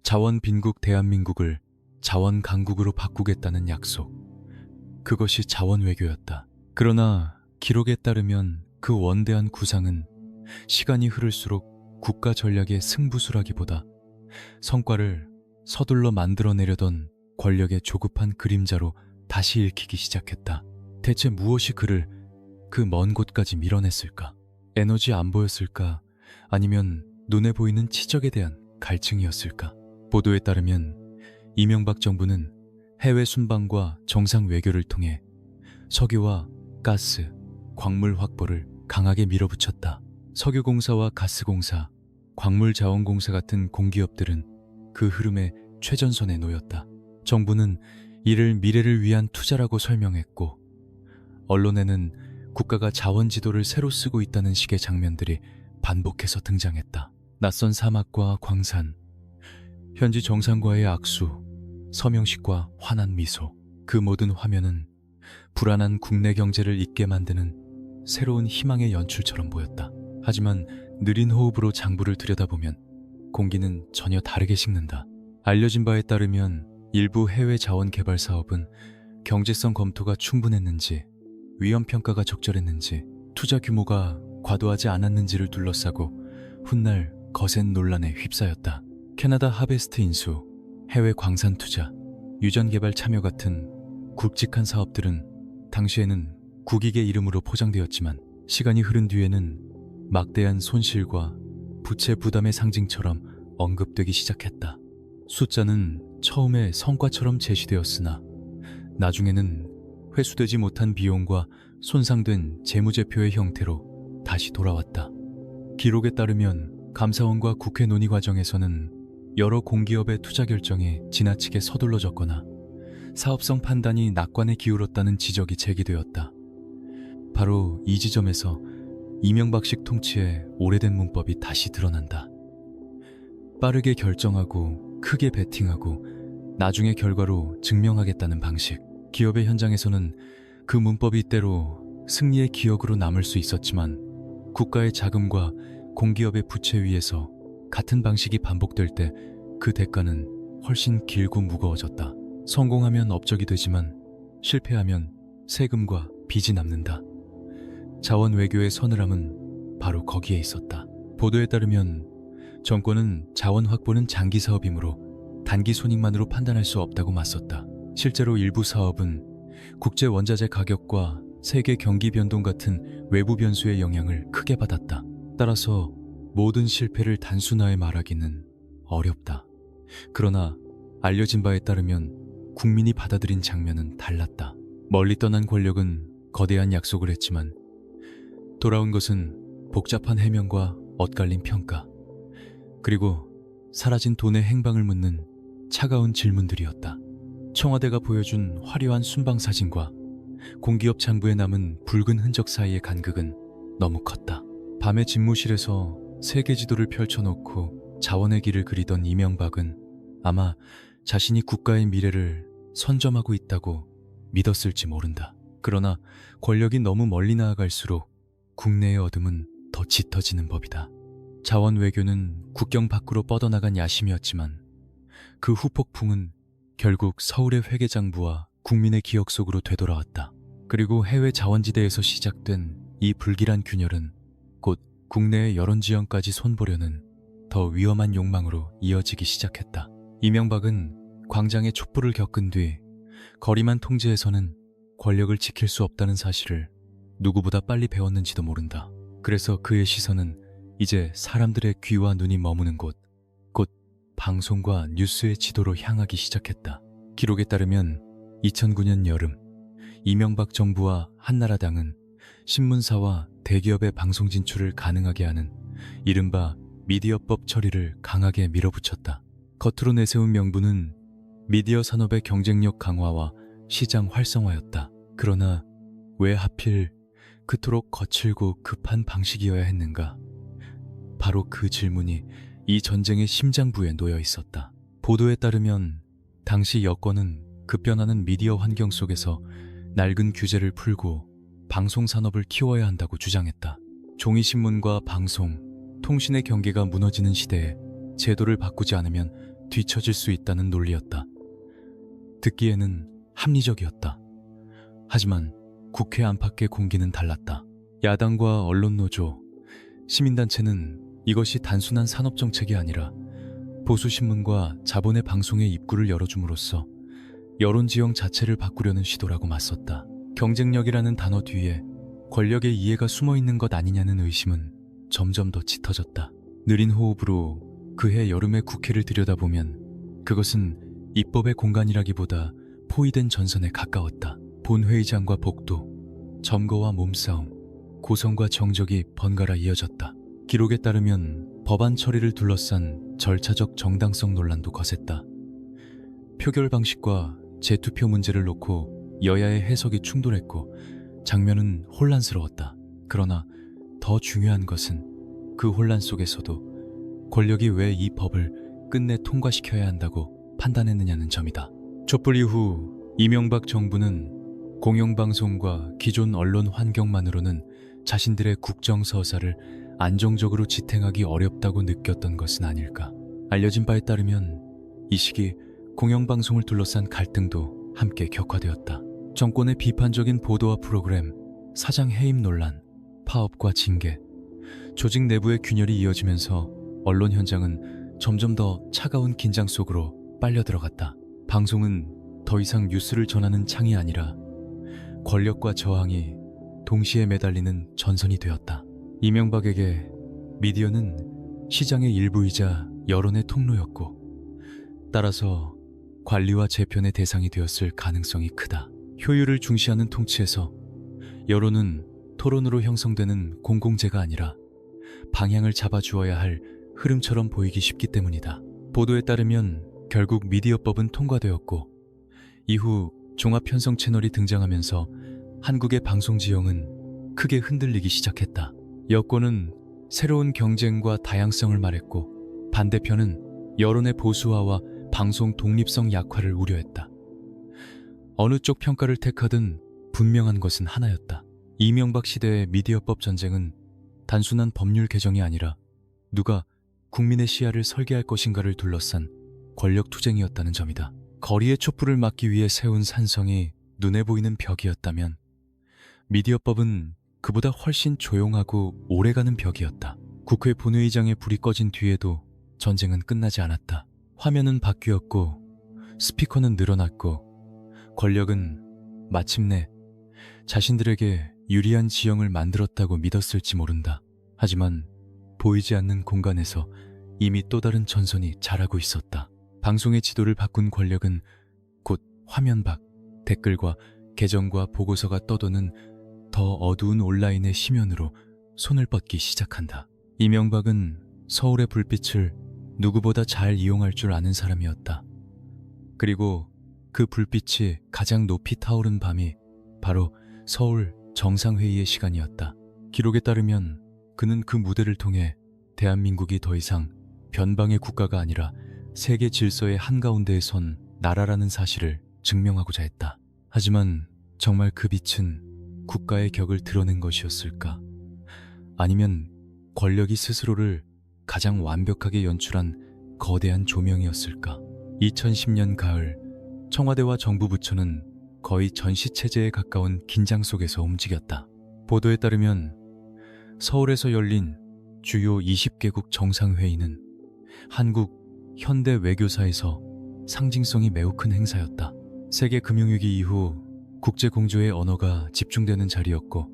자원 빈국 대한민국을 자원 강국으로 바꾸겠다는 약속. 그것이 자원 외교였다. 그러나 기록에 따르면 그 원대한 구상은 시간이 흐를수록 국가 전략의 승부수라기보다 성과를 서둘러 만들어내려던 권력의 조급한 그림자로 다시 읽히기 시작했다. 대체 무엇이 그를 그 먼 곳까지 밀어냈을까? 에너지 안 보였을까? 아니면 눈에 보이는 치적에 대한 갈증이었을까? 보도에 따르면 이명박 정부는 해외 순방과 정상 외교를 통해 석유와 가스, 광물 확보를 강하게 밀어붙였다. 석유공사와 가스공사, 광물자원공사 같은 공기업들은 그 흐름의 최전선에 놓였다. 정부는 이를 미래를 위한 투자라고 설명했고 언론에는 국가가 자원지도를 새로 쓰고 있다는 식의 장면들이 반복해서 등장했다. 낯선 사막과 광산, 현지 정상과의 악수, 서명식과 환한 미소. 그 모든 화면은 불안한 국내 경제를 잊게 만드는 새로운 희망의 연출처럼 보였다. 하지만 느린 호흡으로 장부를 들여다보면 공기는 전혀 다르게 식는다. 알려진 바에 따르면 일부 해외 자원 개발 사업은 경제성 검토가 충분했는지, 위험평가가 적절했는지, 투자 규모가 과도하지 않았는지를 둘러싸고 훗날 거센 논란에 휩싸였다. 캐나다 하베스트 인수, 해외 광산 투자, 유전 개발 참여 같은 굵직한 사업들은 당시에는 국익의 이름으로 포장되었지만 시간이 흐른 뒤에는 막대한 손실과 부채 부담의 상징처럼 언급되기 시작했다. 숫자는 처음에 성과처럼 제시되었으나 나중에는 회수되지 못한 비용과 손상된 재무제표의 형태로 다시 돌아왔다. 기록에 따르면 감사원과 국회 논의 과정에서는 여러 공기업의 투자 결정이 지나치게 서둘러졌거나 사업성 판단이 낙관에 기울었다는 지적이 제기되었다. 바로 이 지점에서 이명박식 통치의 오래된 문법이 다시 드러난다. 빠르게 결정하고 크게 베팅하고 나중에 결과로 증명하겠다는 방식. 기업의 현장에서는 그 문법이 때로 승리의 기억으로 남을 수 있었지만 국가의 자금과 공기업의 부채 위에서 같은 방식이 반복될 때 그 대가는 훨씬 길고 무거워졌다. 성공하면 업적이 되지만 실패하면 세금과 빚이 남는다. 자원 외교의 서늘함은 바로 거기에 있었다. 보도에 따르면 정권은 자원 확보는 장기 사업이므로 단기 손익만으로 판단할 수 없다고 맞섰다. 실제로 일부 사업은 국제 원자재 가격과 세계 경기 변동 같은 외부 변수의 영향을 크게 받았다. 따라서 모든 실패를 단순하게 말하기는 어렵다. 그러나 알려진 바에 따르면 국민이 받아들인 장면은 달랐다. 멀리 떠난 권력은 거대한 약속을 했지만 돌아온 것은 복잡한 해명과 엇갈린 평가, 그리고 사라진 돈의 행방을 묻는 차가운 질문들이었다. 청와대가 보여준 화려한 순방 사진과 공기업 장부에 남은 붉은 흔적 사이의 간극은 너무 컸다. 밤에 집무실에서 세계 지도를 펼쳐놓고 자원의 길을 그리던 이명박은 아마 자신이 국가의 미래를 선점하고 있다고 믿었을지 모른다. 그러나 권력이 너무 멀리 나아갈수록 국내의 어둠은 더 짙어지는 법이다. 자원 외교는 국경 밖으로 뻗어나간 야심이었지만 그 후폭풍은 결국 서울의 회계장부와 국민의 기억 속으로 되돌아왔다. 그리고 해외 자원지대에서 시작된 이 불길한 균열은 곧 국내의 여론지형까지 손보려는 더 위험한 욕망으로 이어지기 시작했다. 이명박은 광장의 촛불을 겪은 뒤 거리만 통제해서는 권력을 지킬 수 없다는 사실을 누구보다 빨리 배웠는지도 모른다. 그래서 그의 시선은 이제 사람들의 귀와 눈이 머무는 곳, 곧 방송과 뉴스의 지도로 향하기 시작했다. 기록에 따르면 2009년 여름, 이명박 정부와 한나라당은 신문사와 대기업의 방송 진출을 가능하게 하는 이른바 미디어법 처리를 강하게 밀어붙였다. 겉으로 내세운 명분은 미디어 산업의 경쟁력 강화와 시장 활성화였다. 그러나 왜 하필 그토록 거칠고 급한 방식이어야 했는가? 바로 그 질문이 이 전쟁의 심장부에 놓여 있었다. 보도에 따르면 당시 여권은 급변하는 미디어 환경 속에서 낡은 규제를 풀고 방송 산업을 키워야 한다고 주장했다. 종이신문과 방송, 통신의 경계가 무너지는 시대에 제도를 바꾸지 않으면 뒤처질 수 있다는 논리였다. 듣기에는 합리적이었다. 하지만 국회 안팎의 공기는 달랐다. 야당과 언론노조, 시민단체는 이것이 단순한 산업정책이 아니라 보수신문과 자본의 방송의 입구를 열어줌으로써 여론지형 자체를 바꾸려는 시도라고 맞섰다. 경쟁력이라는 단어 뒤에 권력의 이해가 숨어있는 것 아니냐는 의심은 점점 더 짙어졌다. 느린 호흡으로 그해 여름의 국회를 들여다보면 그것은 입법의 공간이라기보다 포위된 전선에 가까웠다. 본회의장과 복도, 점거와 몸싸움, 고성과 정적이 번갈아 이어졌다. 기록에 따르면 법안 처리를 둘러싼 절차적 정당성 논란도 거셌다. 표결 방식과 재투표 문제를 놓고 여야의 해석이 충돌했고 장면은 혼란스러웠다. 그러나 더 중요한 것은 그 혼란 속에서도 권력이 왜 이 법을 끝내 통과시켜야 한다고 판단했느냐는 점이다. 촛불 이후 이명박 정부는 공영방송과 기존 언론 환경만으로는 자신들의 국정서사를 안정적으로 지탱하기 어렵다고 느꼈던 것은 아닐까. 알려진 바에 따르면 이 시기 공영방송을 둘러싼 갈등도 함께 격화되었다. 정권의 비판적인 보도와 프로그램, 사장 해임 논란, 파업과 징계, 조직 내부의 균열이 이어지면서 언론 현장은 점점 더 차가운 긴장 속으로 빨려 들어갔다. 방송은 더 이상 뉴스를 전하는 창이 아니라 권력과 저항이 동시에 매달리는 전선이 되었다. 이명박에게 미디어는 시장의 일부이자 여론의 통로였고 따라서 관리와 재편의 대상이 되었을 가능성이 크다. 효율을 중시하는 통치에서 여론은 토론으로 형성되는 공공재가 아니라 방향을 잡아주어야 할 흐름처럼 보이기 쉽기 때문이다. 보도에 따르면 결국 미디어법은 통과되었고 이후 종합편성 채널이 등장하면서 한국의 방송 지형은 크게 흔들리기 시작했다. 여권은 새로운 경쟁과 다양성을 말했고 반대편은 여론의 보수화와 방송 독립성 약화를 우려했다. 어느 쪽 평가를 택하든 분명한 것은 하나였다. 이명박 시대의 미디어법 전쟁은 단순한 법률 개정이 아니라 누가 국민의 시야를 설계할 것인가를 둘러싼 권력 투쟁이었다는 점이다. 거리의 촛불을 막기 위해 세운 산성이 눈에 보이는 벽이었다면 미디어법은 그보다 훨씬 조용하고 오래가는 벽이었다. 국회 본회의장에 불이 꺼진 뒤에도 전쟁은 끝나지 않았다. 화면은 바뀌었고 스피커는 늘어났고 권력은 마침내 자신들에게 유리한 지형을 만들었다고 믿었을지 모른다. 하지만 보이지 않는 공간에서 이미 또 다른 전선이 자라고 있었다. 방송의 지도를 바꾼 권력은 곧 화면 밖 댓글과 계정과 보고서가 떠도는 더 어두운 온라인의 심연으로 손을 뻗기 시작한다. 이명박은 서울의 불빛을 누구보다 잘 이용할 줄 아는 사람이었다. 그리고 그 불빛이 가장 높이 타오른 밤이 바로 서울 정상회의의 시간이었다. 기록에 따르면 그는 그 무대를 통해 대한민국이 더 이상 변방의 국가가 아니라 세계 질서의 한가운데에 선 나라라는 사실을 증명하고자 했다. 하지만 정말 그 빛은 국가의 격을 드러낸 것이었을까? 아니면 권력이 스스로를 가장 완벽하게 연출한 거대한 조명이었을까? 2010년 가을, 청와대와 정부 부처는 거의 전시체제에 가까운 긴장 속에서 움직였다. 보도에 따르면 서울에서 열린 주요 20개국 정상회의는 한국 현대 외교사에서 상징성이 매우 큰 행사였다. 세계 금융위기 이후 국제공조의 언어가 집중되는 자리였고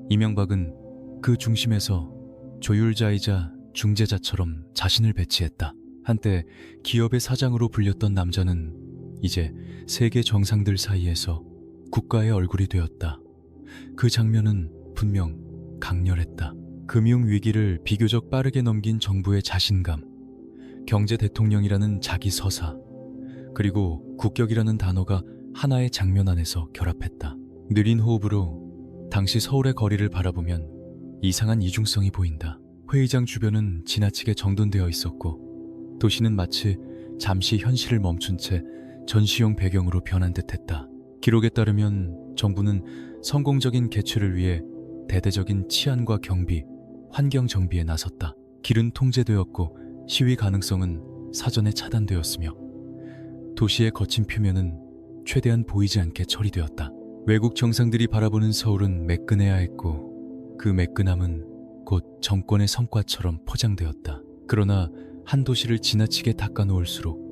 이명박은 그 중심에서 조율자이자 중재자처럼 자신을 배치했다. 한때 기업의 사장으로 불렸던 남자는 이제 세계 정상들 사이에서 국가의 얼굴이 되었다. 그 장면은 분명 강렬했다. 금융위기를 비교적 빠르게 넘긴 정부의 자신감, 경제 대통령이라는 자기 서사, 그리고 국격이라는 단어가 하나의 장면 안에서 결합했다. 느린 호흡으로 당시 서울의 거리를 바라보면 이상한 이중성이 보인다. 회의장 주변은 지나치게 정돈되어 있었고 도시는 마치 잠시 현실을 멈춘 채 전시용 배경으로 변한 듯했다. 기록에 따르면 정부는 성공적인 개최를 위해 대대적인 치안과 경비, 환경 정비에 나섰다. 길은 통제되었고 시위 가능성은 사전에 차단되었으며 도시의 거친 표면은 최대한 보이지 않게 처리되었다. 외국 정상들이 바라보는 서울은 매끈해야 했고 그 매끈함은 곧 정권의 성과처럼 포장되었다. 그러나 한 도시를 지나치게 닦아놓을수록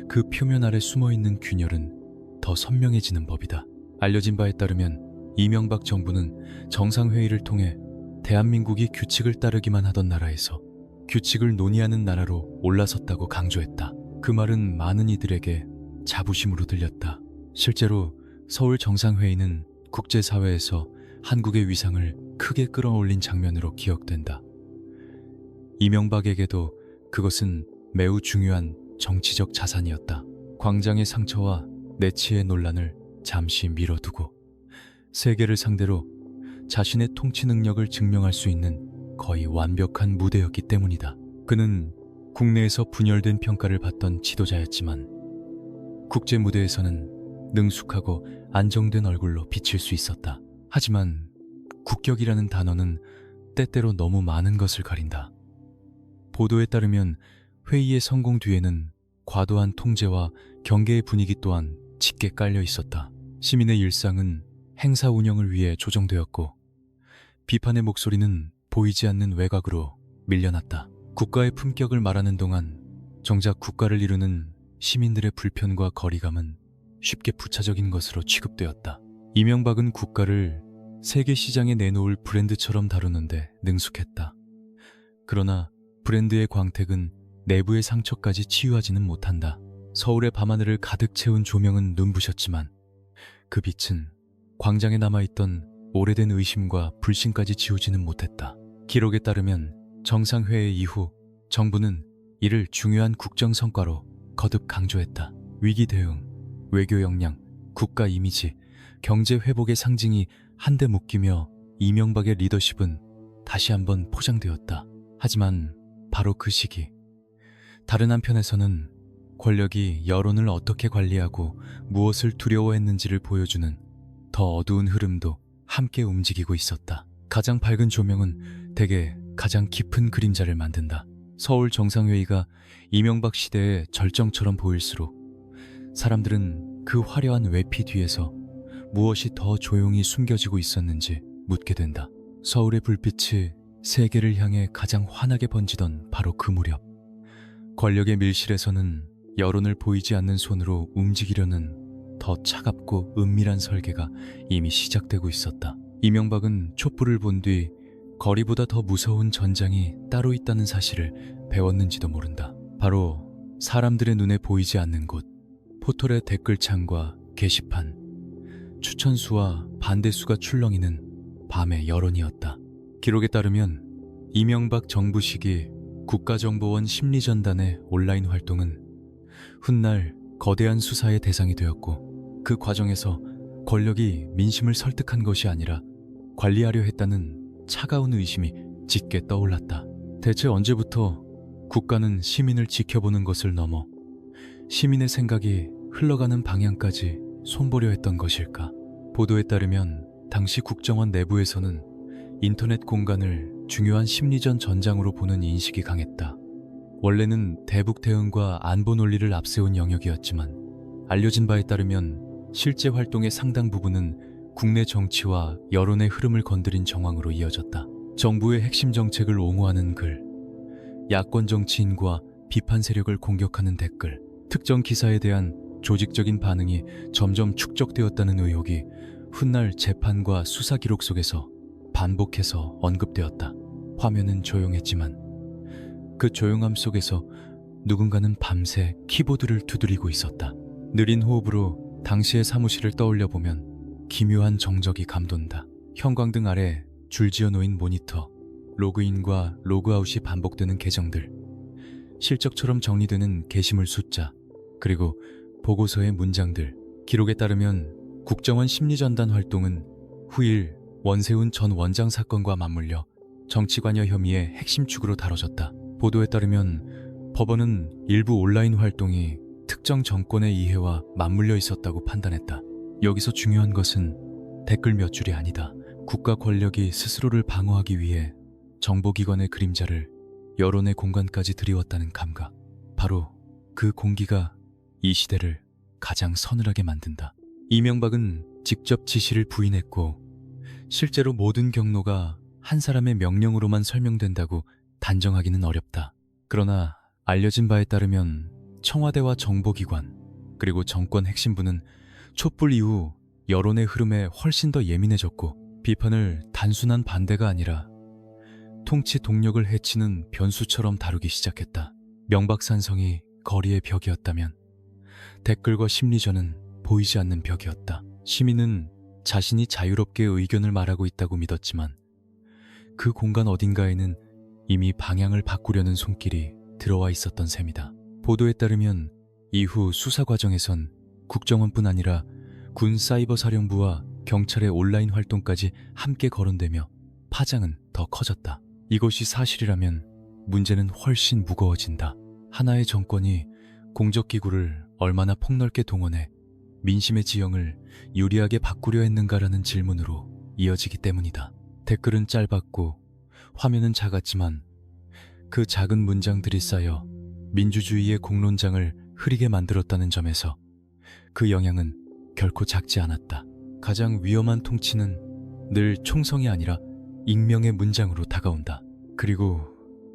그 표면 아래 숨어있는 균열은 더 선명해지는 법이다. 알려진 바에 따르면 이명박 정부는 정상회의를 통해 대한민국이 규칙을 따르기만 하던 나라에서 규칙을 논의하는 나라로 올라섰다고 강조했다. 그 말은 많은 이들에게 자부심으로 들렸다. 실제로 서울 정상회의는 국제사회에서 한국의 위상을 크게 끌어올린 장면으로 기억된다. 이명박에게도 그것은 매우 중요한 정치적 자산이었다. 광장의 상처와 내치의 논란을 잠시 미뤄두고 세계를 상대로 자신의 통치 능력을 증명할 수 있는 거의 완벽한 무대였기 때문이다. 그는 국내에서 분열된 평가를 받던 지도자였지만 국제 무대에서는 능숙하고 안정된 얼굴로 비칠 수 있었다. 하지만 국격이라는 단어는 때때로 너무 많은 것을 가린다. 보도에 따르면 회의의 성공 뒤에는 과도한 통제와 경계의 분위기 또한 짙게 깔려 있었다. 시민의 일상은 행사 운영을 위해 조정되었고 비판의 목소리는 보이지 않는 외곽으로 밀려났다. 국가의 품격을 말하는 동안 정작 국가를 이루는 시민들의 불편과 거리감은 쉽게 부차적인 것으로 취급되었다. 이명박은 국가를 세계 시장에 내놓을 브랜드처럼 다루는데 능숙했다. 그러나 브랜드의 광택은 내부의 상처까지 치유하지는 못한다. 서울의 밤하늘을 가득 채운 조명은 눈부셨지만 그 빛은 광장에 남아있던 오래된 의심과 불신까지 지우지는 못했다. 기록에 따르면 정상회의 이후 정부는 이를 중요한 국정 성과로 거듭 강조했다. 위기 대응, 외교 역량, 국가 이미지, 경제 회복의 상징이 한데 묶이며 이명박의 리더십은 다시 한번 포장되었다. 하지만 바로 그 시기, 다른 한편에서는 권력이 여론을 어떻게 관리하고 무엇을 두려워했는지를 보여주는 더 어두운 흐름도 함께 움직이고 있었다. 가장 밝은 조명은 대개 가장 깊은 그림자를 만든다. 서울 정상회의가 이명박 시대의 절정처럼 보일수록 사람들은 그 화려한 외피 뒤에서 무엇이 더 조용히 숨겨지고 있었는지 묻게 된다. 서울의 불빛이 세계를 향해 가장 환하게 번지던 바로 그 무렵, 권력의 밀실에서는 여론을 보이지 않는 손으로 움직이려는 더 차갑고 은밀한 설계가 이미 시작되고 있었다. 이명박은 촛불을 본 뒤 거리보다 더 무서운 전장이 따로 있다는 사실을 배웠는지도 모른다. 바로 사람들의 눈에 보이지 않는 곳, 포털의 댓글창과 게시판, 추천수와 반대수가 출렁이는 밤의 여론이었다. 기록에 따르면 이명박 정부 시기 국가정보원 심리전단의 온라인 활동은 훗날 거대한 수사의 대상이 되었고, 그 과정에서 권력이 민심을 설득한 것이 아니라 관리하려 했다는 차가운 의심이 짙게 떠올랐다. 대체 언제부터 국가는 시민을 지켜보는 것을 넘어 시민의 생각이 흘러가는 방향까지 손보려 했던 것일까? 보도에 따르면 당시 국정원 내부에서는 인터넷 공간을 중요한 심리전 전장으로 보는 인식이 강했다. 원래는 대북 대응과 안보 논리를 앞세운 영역이었지만 알려진 바에 따르면 실제 활동의 상당 부분은 국내 정치와 여론의 흐름을 건드린 정황으로 이어졌다. 정부의 핵심 정책을 옹호하는 글, 야권 정치인과 비판 세력을 공격하는 댓글, 특정 기사에 대한 조직적인 반응이 점점 축적되었다는 의혹이 훗날 재판과 수사 기록 속에서 반복해서 언급되었다. 화면은 조용했지만 그 조용함 속에서 누군가는 밤새 키보드를 두드리고 있었다. 느린 호흡으로 당시의 사무실을 떠올려 보면 기묘한 정적이 감돈다. 형광등 아래 줄지어 놓인 모니터, 로그인과 로그아웃이 반복되는 계정들, 실적처럼 정리되는 게시물 숫자, 그리고 보고서의 문장들. 기록에 따르면 국정원 심리전단 활동은 후일 원세훈 전 원장 사건과 맞물려 정치관여 혐의의 핵심 축으로 다뤄졌다. 보도에 따르면 법원은 일부 온라인 활동이 특정 정권의 이해와 맞물려 있었다고 판단했다. 여기서 중요한 것은 댓글 몇 줄이 아니다. 국가 권력이 스스로를 방어하기 위해 정보기관의 그림자를 여론의 공간까지 들이웠다는 감각. 바로 그 공기가 이 시대를 가장 서늘하게 만든다. 이명박은 직접 지시를 부인했고, 실제로 모든 경로가 한 사람의 명령으로만 설명된다고 단정하기는 어렵다. 그러나 알려진 바에 따르면 청와대와 정보기관, 그리고 정권 핵심부는 촛불 이후 여론의 흐름에 훨씬 더 예민해졌고, 비판을 단순한 반대가 아니라 통치 동력을 해치는 변수처럼 다루기 시작했다. 명박산성이 거리의 벽이었다면 댓글과 심리전은 보이지 않는 벽이었다. 시민은 자신이 자유롭게 의견을 말하고 있다고 믿었지만 그 공간 어딘가에는 이미 방향을 바꾸려는 손길이 들어와 있었던 셈이다. 보도에 따르면 이후 수사 과정에선 국정원뿐 아니라 군 사이버사령부와 경찰의 온라인 활동까지 함께 거론되며 파장은 더 커졌다. 이것이 사실이라면 문제는 훨씬 무거워진다. 하나의 정권이 공적기구를 얼마나 폭넓게 동원해 민심의 지형을 유리하게 바꾸려 했는가라는 질문으로 이어지기 때문이다. 댓글은 짧았고 화면은 작았지만 그 작은 문장들이 쌓여 민주주의의 공론장을 흐리게 만들었다는 점에서 그 영향은 결코 작지 않았다. 가장 위험한 통치는 늘 총성이 아니라 익명의 문장으로 다가온다. 그리고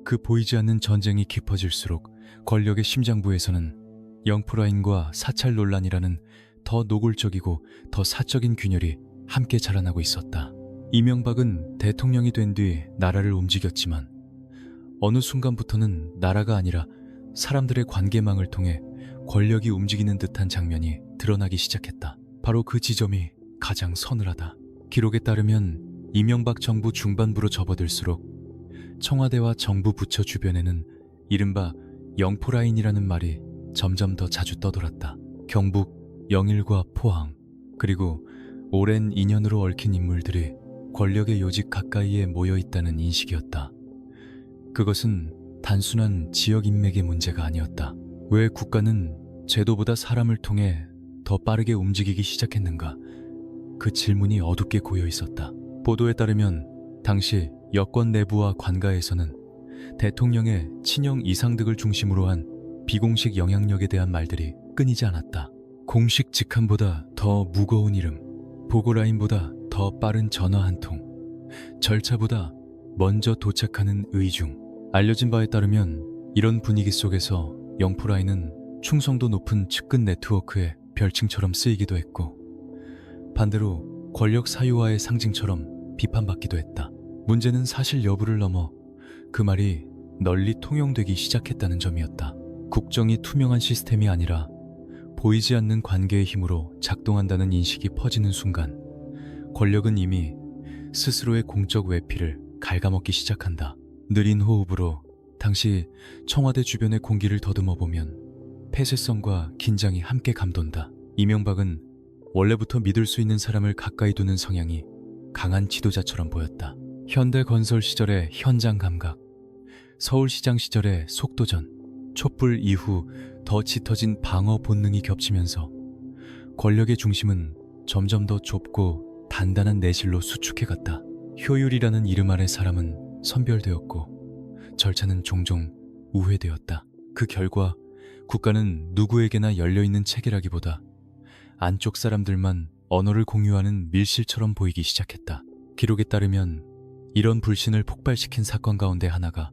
그 보이지 않는 전쟁이 깊어질수록 권력의 심장부에서는 영프라인과 사찰 논란이라는 더 노골적이고 더 사적인 균열이 함께 자라나고 있었다. 이명박은 대통령이 된 뒤 나라를 움직였지만 어느 순간부터는 나라가 아니라 사람들의 관계망을 통해 권력이 움직이는 듯한 장면이 드러나기 시작했다. 바로 그 지점이 가장 서늘하다. 기록에 따르면 이명박 정부 중반부로 접어들수록 청와대와 정부 부처 주변에는 이른바 영포라인이라는 말이 점점 더 자주 떠돌았다. 경북, 영일과 포항, 그리고 오랜 인연으로 얽힌 인물들이 권력의 요직 가까이에 모여 있다는 인식이었다. 그것은 단순한 지역 인맥의 문제가 아니었다. 왜 국가는 제도보다 사람을 통해 더 빠르게 움직이기 시작했는가? 그 질문이 어둡게 고여 있었다. 보도에 따르면 당시 여권 내부와 관가에서는 대통령의 친형 이상득을 중심으로 한 비공식 영향력에 대한 말들이 끊이지 않았다. 공식 직함보다 더 무거운 이름, 보고라인보다 더 빠른 전화 한 통, 절차보다 먼저 도착하는 의중. 알려진 바에 따르면 이런 분위기 속에서 영포라인은 충성도 높은 측근 네트워크의 별칭처럼 쓰이기도 했고, 반대로 권력 사유화의 상징처럼 비판받기도 했다. 문제는 사실 여부를 넘어 그 말이 널리 통용되기 시작했다는 점이었다. 국정이 투명한 시스템이 아니라 보이지 않는 관계의 힘으로 작동한다는 인식이 퍼지는 순간 권력은 이미 스스로의 공적 외피를 갉아먹기 시작한다. 느린 호흡으로 당시 청와대 주변의 공기를 더듬어 보면 폐쇄성과 긴장이 함께 감돈다. 이명박은 원래부터 믿을 수 있는 사람을 가까이 두는 성향이 강한 지도자처럼 보였다. 현대건설 시절의 현장 감각, 서울시장 시절의 속도전, 촛불 이후 더 짙어진 방어 본능이 겹치면서 권력의 중심은 점점 더 좁고 단단한 내실로 수축해갔다. 효율이라는 이름 아래 사람은 선별되었고 절차는 종종 우회되었다. 그 결과 국가는 누구에게나 열려있는 체계라기보다 안쪽 사람들만 언어를 공유하는 밀실처럼 보이기 시작했다. 기록에 따르면 이런 불신을 폭발시킨 사건 가운데 하나가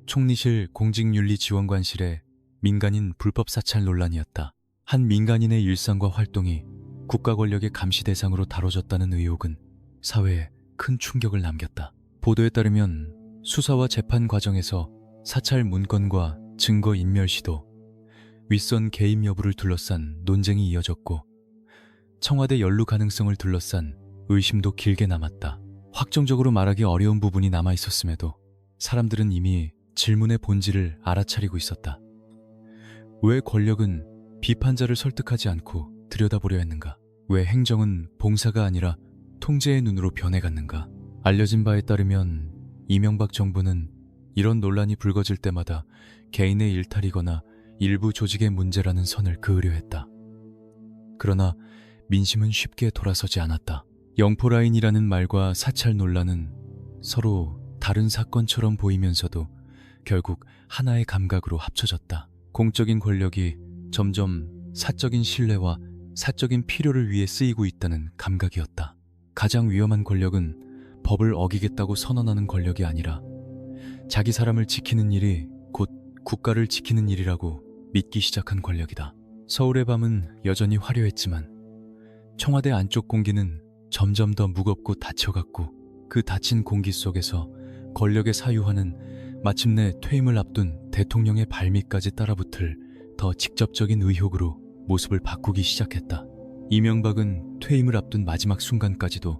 총리실 공직윤리지원관실의 민간인 불법 사찰 논란이었다. 한 민간인의 일상과 활동이 국가 권력의 감시 대상으로 다뤄졌다는 의혹은 사회에 큰 충격을 남겼다. 보도에 따르면 수사와 재판 과정에서 사찰 문건과 증거 인멸 시도, 윗선 개입 여부를 둘러싼 논쟁이 이어졌고 청와대 연루 가능성을 둘러싼 의심도 길게 남았다. 확정적으로 말하기 어려운 부분이 남아있었음에도 사람들은 이미 질문의 본질을 알아차리고 있었다. 왜 권력은 비판자를 설득하지 않고 들여다보려 했는가? 왜 행정은 봉사가 아니라 통제의 눈으로 변해갔는가? 알려진 바에 따르면 이명박 정부는 이런 논란이 불거질 때마다 개인의 일탈이거나 일부 조직의 문제라는 선을 그으려 했다. 그러나 민심은 쉽게 돌아서지 않았다. 영포라인이라는 말과 사찰 논란은 서로 다른 사건처럼 보이면서도 결국 하나의 감각으로 합쳐졌다. 공적인 권력이 점점 사적인 신뢰와 사적인 필요를 위해 쓰이고 있다는 감각이었다. 가장 위험한 권력은 법을 어기겠다고 선언하는 권력이 아니라 자기 사람을 지키는 일이 곧 국가를 지키는 일이라고 믿기 시작한 권력이다. 서울의 밤은 여전히 화려했지만 청와대 안쪽 공기는 점점 더 무겁고 닫혀갔고 그 닫힌 공기 속에서 권력의 사유화는 마침내 퇴임을 앞둔 대통령의 발밑까지 따라붙을 더 직접적인 의혹으로 모습을 바꾸기 시작했다. 이명박은 퇴임을 앞둔 마지막 순간까지도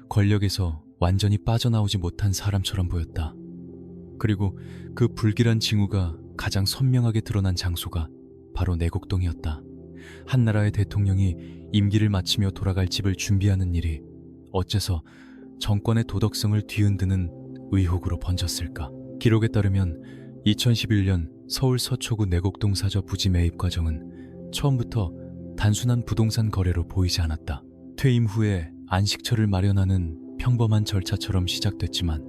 권력에서 완전히 빠져나오지 못한 사람처럼 보였다. 그리고 그 불길한 징후가 가장 선명하게 드러난 장소가 바로 내곡동이었다. 한 나라의 대통령이 임기를 마치며 돌아갈 집을 준비하는 일이 어째서 정권의 도덕성을 뒤흔드는 의혹으로 번졌을까? 기록에 따르면 2011년 서울 서초구 내곡동 사저 부지 매입 과정은 처음부터 단순한 부동산 거래로 보이지 않았다. 퇴임 후에 안식처를 마련하는 평범한 절차처럼 시작됐지만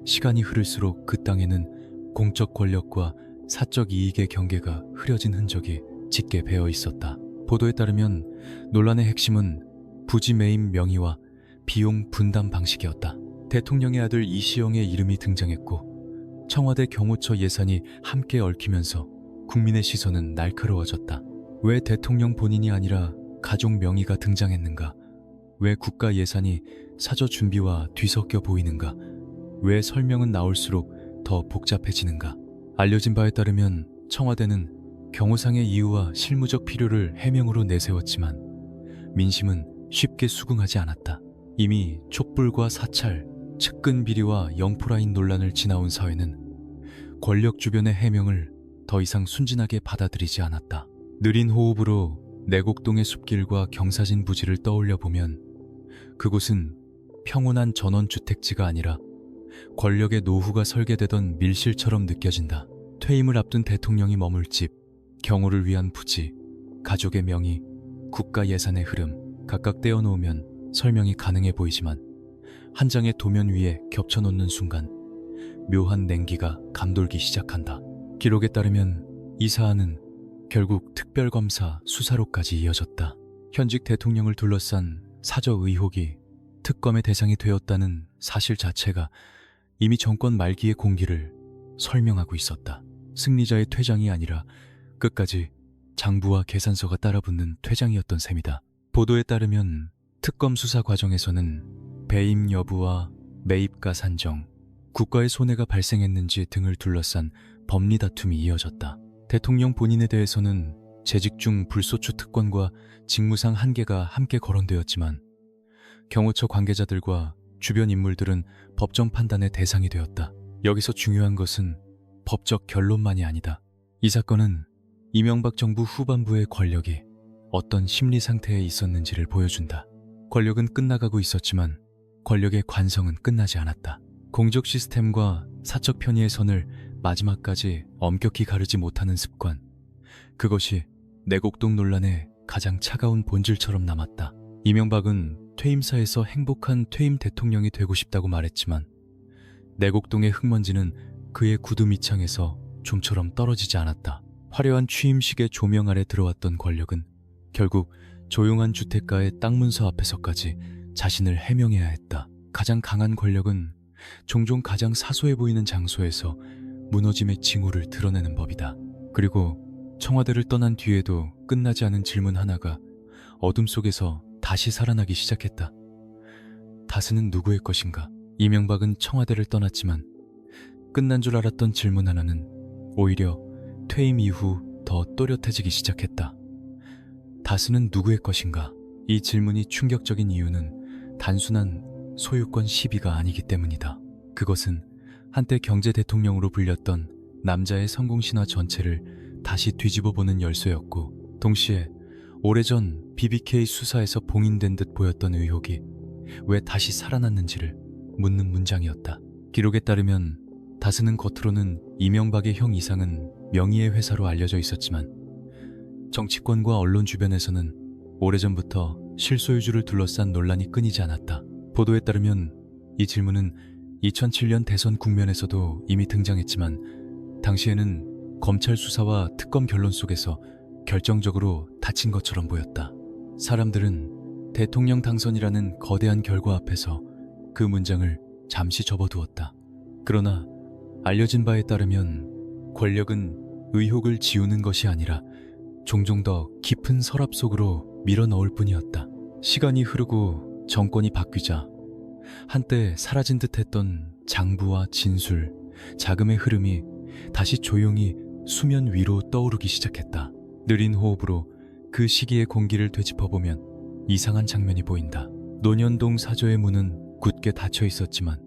시간이 흐를수록 그 땅에는 공적 권력과 사적 이익의 경계가 흐려진 흔적이 짙게 배어 있었다. 보도에 따르면 논란의 핵심은 부지 매입 명의와 비용 분담 방식이었다. 대통령의 아들 이시영의 이름이 등장했고 청와대 경호처 예산이 함께 얽히면서 국민의 시선은 날카로워졌다. 왜 대통령 본인이 아니라 가족 명의가 등장했는가? 왜 국가 예산이 사저 준비와 뒤섞여 보이는가? 왜 설명은 나올수록 더 복잡해지는가? 알려진 바에 따르면 청와대는 경호상의 이유와 실무적 필요를 해명으로 내세웠지만 민심은 쉽게 수긍하지 않았다. 이미 촛불과 사찰, 측근 비리와 영포라인 논란을 지나온 사회는 권력 주변의 해명을 더 이상 순진하게 받아들이지 않았다. 느린 호흡으로 내곡동의 숲길과 경사진 부지를 떠올려 보면 그곳은 평온한 전원주택지가 아니라 권력의 노후가 설계되던 밀실처럼 느껴진다. 퇴임을 앞둔 대통령이 머물 집, 경호를 위한 부지, 가족의 명의, 국가 예산의 흐름 각각 떼어놓으면 설명이 가능해 보이지만 한 장의 도면 위에 겹쳐놓는 순간 묘한 냉기가 감돌기 시작한다. 기록에 따르면 이 사안은 결국 특별검사 수사로까지 이어졌다. 현직 대통령을 둘러싼 사저 의혹이 특검의 대상이 되었다는 사실 자체가 이미 정권 말기의 공기를 설명하고 있었다. 승리자의 퇴장이 아니라 끝까지 장부와 계산서가 따라붙는 퇴장이었던 셈이다. 보도에 따르면 특검 수사 과정에서는 배임 여부와 매입가 산정, 국가의 손해가 발생했는지 등을 둘러싼 법리 다툼이 이어졌다. 대통령 본인에 대해서는 재직 중 불소추 특권과 직무상 한계가 함께 거론되었지만 경호처 관계자들과 주변 인물들은 법정 판단의 대상이 되었다. 여기서 중요한 것은 법적 결론만이 아니다. 이 사건은 이명박 정부 후반부의 권력이 어떤 심리 상태에 있었는지를 보여준다. 권력은 끝나가고 있었지만 권력의 관성은 끝나지 않았다. 공적 시스템과 사적 편의의 선을 마지막까지 엄격히 가르지 못하는 습관, 그것이 내곡동 논란의 가장 차가운 본질처럼 남았다. 이명박은 퇴임사에서 행복한 퇴임 대통령이 되고 싶다고 말했지만 내곡동의 흙먼지는 그의 구두 밑창에서 좀처럼 떨어지지 않았다. 화려한 취임식의 조명 아래 들어왔던 권력은 결국 조용한 주택가의 땅 문서 앞에서까지 자신을 해명해야 했다. 가장 강한 권력은 종종 가장 사소해 보이는 장소에서 무너짐의 징후를 드러내는 법이다. 그리고 청와대를 떠난 뒤에도 끝나지 않은 질문 하나가 어둠 속에서 다시 살아나기 시작했다. 다스는 누구의 것인가? 이명박은 청와대를 떠났지만 끝난 줄 알았던 질문 하나는 오히려 퇴임 이후 더 또렷해지기 시작했다. 다스는 누구의 것인가? 이 질문이 충격적인 이유는 단순한 소유권 시비가 아니기 때문이다. 그것은 한때 경제 대통령으로 불렸던 남자의 성공신화 전체를 다시 뒤집어보는 열쇠였고, 동시에 오래전 BBK 수사에서 봉인된 듯 보였던 의혹이 왜 다시 살아났는지를 묻는 문장이었다. 기록에 따르면 다스는 겉으로는 이명박의 형 이상은 명의의 회사로 알려져 있었지만 정치권과 언론 주변에서는 오래전부터 실소유주를 둘러싼 논란이 끊이지 않았다. 보도에 따르면 이 질문은 2007년 대선 국면에서도 이미 등장했지만 당시에는 검찰 수사와 특검 결론 속에서 결정적으로 닫힌 것처럼 보였다. 사람들은 대통령 당선이라는 거대한 결과 앞에서 그 문장을 잠시 접어두었다. 그러나 알려진 바에 따르면 권력은 의혹을 지우는 것이 아니라 종종 더 깊은 서랍 속으로 밀어넣을 뿐이었다. 시간이 흐르고 정권이 바뀌자 한때 사라진 듯했던 장부와 진술, 자금의 흐름이 다시 조용히 수면 위로 떠오르기 시작했다. 느린 호흡으로 그 시기의 공기를 되짚어보면 이상한 장면이 보인다. 논현동 사저의 문은 굳게 닫혀 있었지만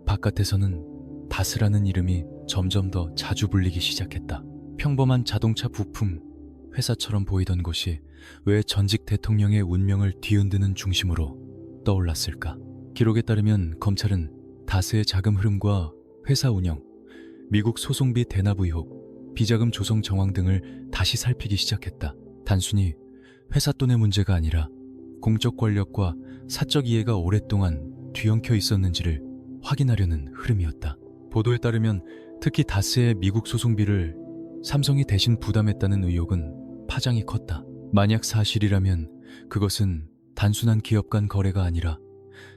바깥에서는 다스라는 이름이 점점 더 자주 불리기 시작했다. 평범한 자동차 부품 회사처럼 보이던 곳이 왜 전직 대통령의 운명을 뒤흔드는 중심으로 떠올랐을까? 기록에 따르면 검찰은 다스의 자금 흐름과 회사 운영, 미국 소송비 대납 의혹, 비자금 조성 정황 등을 다시 살피기 시작했다. 단순히 회사 돈의 문제가 아니라 공적 권력과 사적 이해가 오랫동안 뒤엉켜 있었는지를 확인하려는 흐름이었다. 보도에 따르면 특히 다스의 미국 소송비를 삼성이 대신 부담했다는 의혹은 파장이 컸다. 만약 사실이라면 그것은 단순한 기업 간 거래가 아니라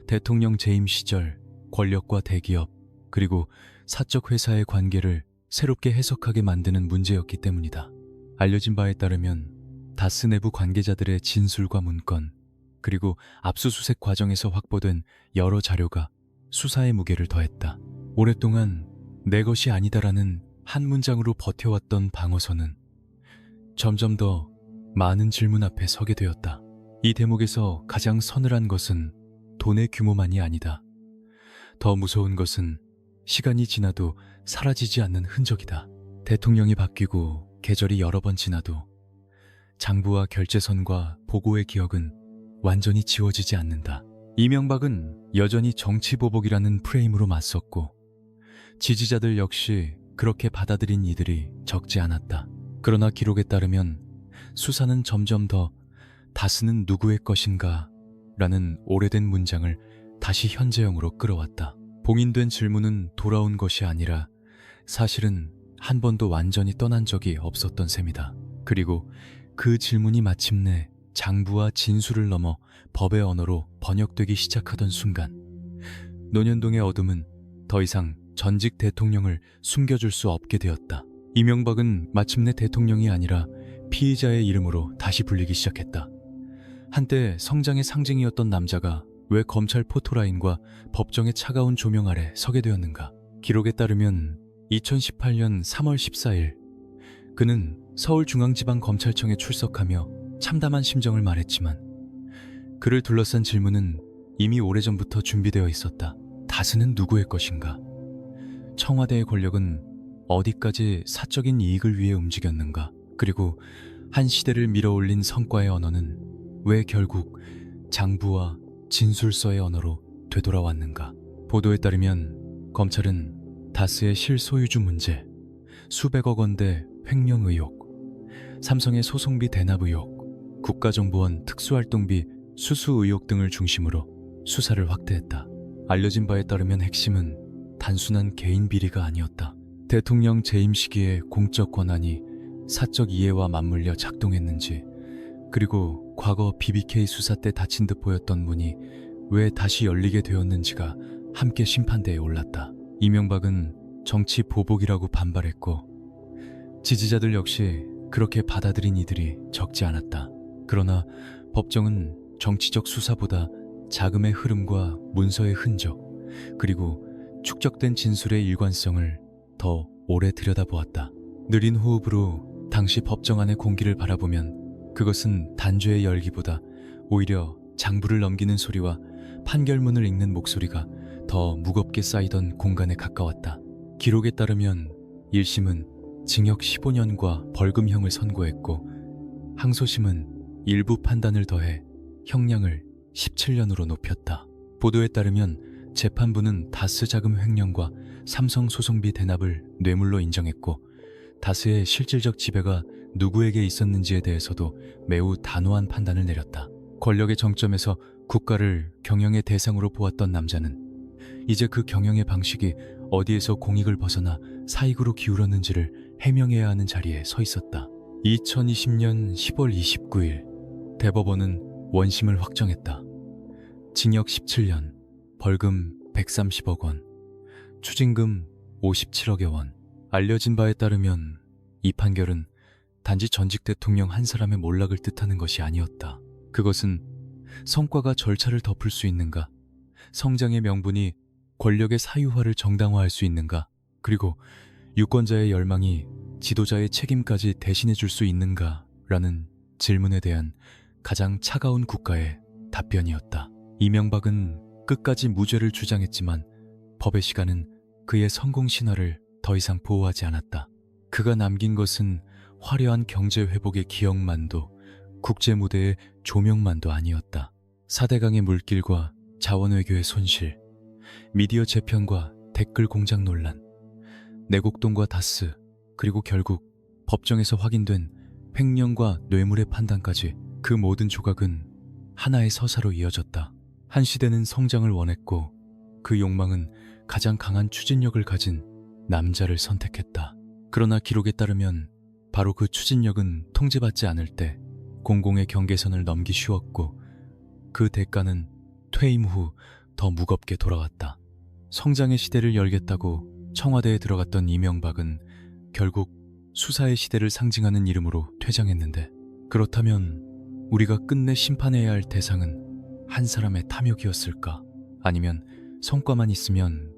대통령 재임 시절 권력과 대기업 그리고 사적 회사의 관계를 새롭게 해석하게 만드는 문제였기 때문이다. 알려진 바에 따르면 다스 내부 관계자들의 진술과 문건 그리고 압수수색 과정에서 확보된 여러 자료가 수사의 무게를 더했다. 오랫동안 내 것이 아니다라는 한 문장으로 버텨왔던 방어선은 점점 더 많은 질문 앞에 서게 되었다. 이 대목에서 가장 서늘한 것은 돈의 규모만이 아니다. 더 무서운 것은 시간이 지나도 사라지지 않는 흔적이다. 대통령이 바뀌고 계절이 여러 번 지나도 장부와 결재선과 보고의 기억은 완전히 지워지지 않는다. 이명박은 여전히 정치보복이라는 프레임으로 맞섰고 지지자들 역시 그렇게 받아들인 이들이 적지 않았다. 그러나 기록에 따르면 수사는 점점 더 다스는 누구의 것인가 라는 오래된 문장을 다시 현재형으로 끌어왔다. 봉인된 질문은 돌아온 것이 아니라 사실은 한 번도 완전히 떠난 적이 없었던 셈이다. 그리고 그 질문이 마침내 장부와 진술을 넘어 법의 언어로 번역되기 시작하던 순간 논현동의 어둠은 더 이상 전직 대통령을 숨겨줄 수 없게 되었다. 이명박은 마침내 대통령이 아니라 피의자의 이름으로 다시 불리기 시작했다. 한때 성장의 상징이었던 남자가 왜 검찰 포토라인과 법정의 차가운 조명 아래 서게 되었는가? 기록에 따르면 2018년 3월 14일 그는 서울중앙지방검찰청에 출석하며 참담한 심정을 말했지만 그를 둘러싼 질문은 이미 오래전부터 준비되어 있었다. 다스는 누구의 것인가? 청와대의 권력은 어디까지 사적인 이익을 위해 움직였는가? 그리고 한 시대를 밀어올린 성과의 언어는 왜 결국 장부와 진술서의 언어로 되돌아왔는가? 보도에 따르면 검찰은 다스의 실소유주 문제, 수백억 원대 횡령 의혹, 삼성의 소송비 대납 의혹, 국가정보원 특수활동비 수수 의혹 등을 중심으로 수사를 확대했다. 알려진 바에 따르면 핵심은 단순한 개인 비리가 아니었다. 대통령 재임 시기에 공적 권한이 사적 이해와 맞물려 작동했는지, 그리고 과거 BBK 수사 때 닫힌 듯 보였던 문이 왜 다시 열리게 되었는지가 함께 심판대에 올랐다. 이명박은 정치 보복이라고 반발했고 지지자들 역시 그렇게 받아들인 이들이 적지 않았다. 그러나 법정은 정치적 수사보다 자금의 흐름과 문서의 흔적, 그리고 축적된 진술의 일관성을 더 오래 들여다보았다. 느린 호흡으로 당시 법정 안의 공기를 바라보면 그것은 단죄의 열기보다 오히려 장부를 넘기는 소리와 판결문을 읽는 목소리가 더 무겁게 쌓이던 공간에 가까웠다. 기록에 따르면 1심은 징역 15년과 벌금형을 선고했고 항소심은 일부 판단을 더해 형량을 17년으로 높였다. 보도에 따르면 재판부는 다스 자금 횡령과 삼성 소송비 대납을 뇌물로 인정했고 다스의 실질적 지배가 누구에게 있었는지에 대해서도 매우 단호한 판단을 내렸다. 권력의 정점에서 국가를 경영의 대상으로 보았던 남자는 이제 그 경영의 방식이 어디에서 공익을 벗어나 사익으로 기울었는지를 해명해야 하는 자리에 서 있었다. 2020년 10월 29일 대법원은 원심을 확정했다. 징역 17년, 벌금 130억 원, 추징금 57억여 원. 알려진 바에 따르면 이 판결은 단지 전직 대통령 한 사람의 몰락을 뜻하는 것이 아니었다. 그것은 성과가 절차를 덮을 수 있는가, 성장의 명분이 권력의 사유화를 정당화할 수 있는가, 그리고 유권자의 열망이 지도자의 책임까지 대신해 줄 수 있는가라는 질문에 대한 가장 차가운 국가의 답변이었다. 이명박은 끝까지 무죄를 주장했지만 법의 시간은 그의 성공 신화를 더 이상 보호하지 않았다. 그가 남긴 것은 화려한 경제 회복의 기억만도 국제 무대의 조명만도 아니었다. 4대강의 물길과 자원외교의 손실, 미디어 재편과 댓글 공작 논란, 내곡동과 다스, 그리고 결국 법정에서 확인된 횡령과 뇌물의 판단까지 그 모든 조각은 하나의 서사로 이어졌다. 한 시대는 성장을 원했고 그 욕망은 가장 강한 추진력을 가진 남자를 선택했다. 그러나 기록에 따르면 바로 그 추진력은 통제받지 않을 때 공공의 경계선을 넘기 쉬웠고 그 대가는 퇴임 후 더 무겁게 돌아왔다. 성장의 시대를 열겠다고 청와대에 들어갔던 이명박은 결국 수사의 시대를 상징하는 이름으로 퇴장했는데, 그렇다면 우리가 끝내 심판해야 할 대상은 한 사람의 탐욕이었을까? 아니면 성과만 있으면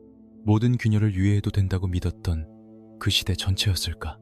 모든 균열을 유예해도 된다고 믿었던 그 시대 전체였을까?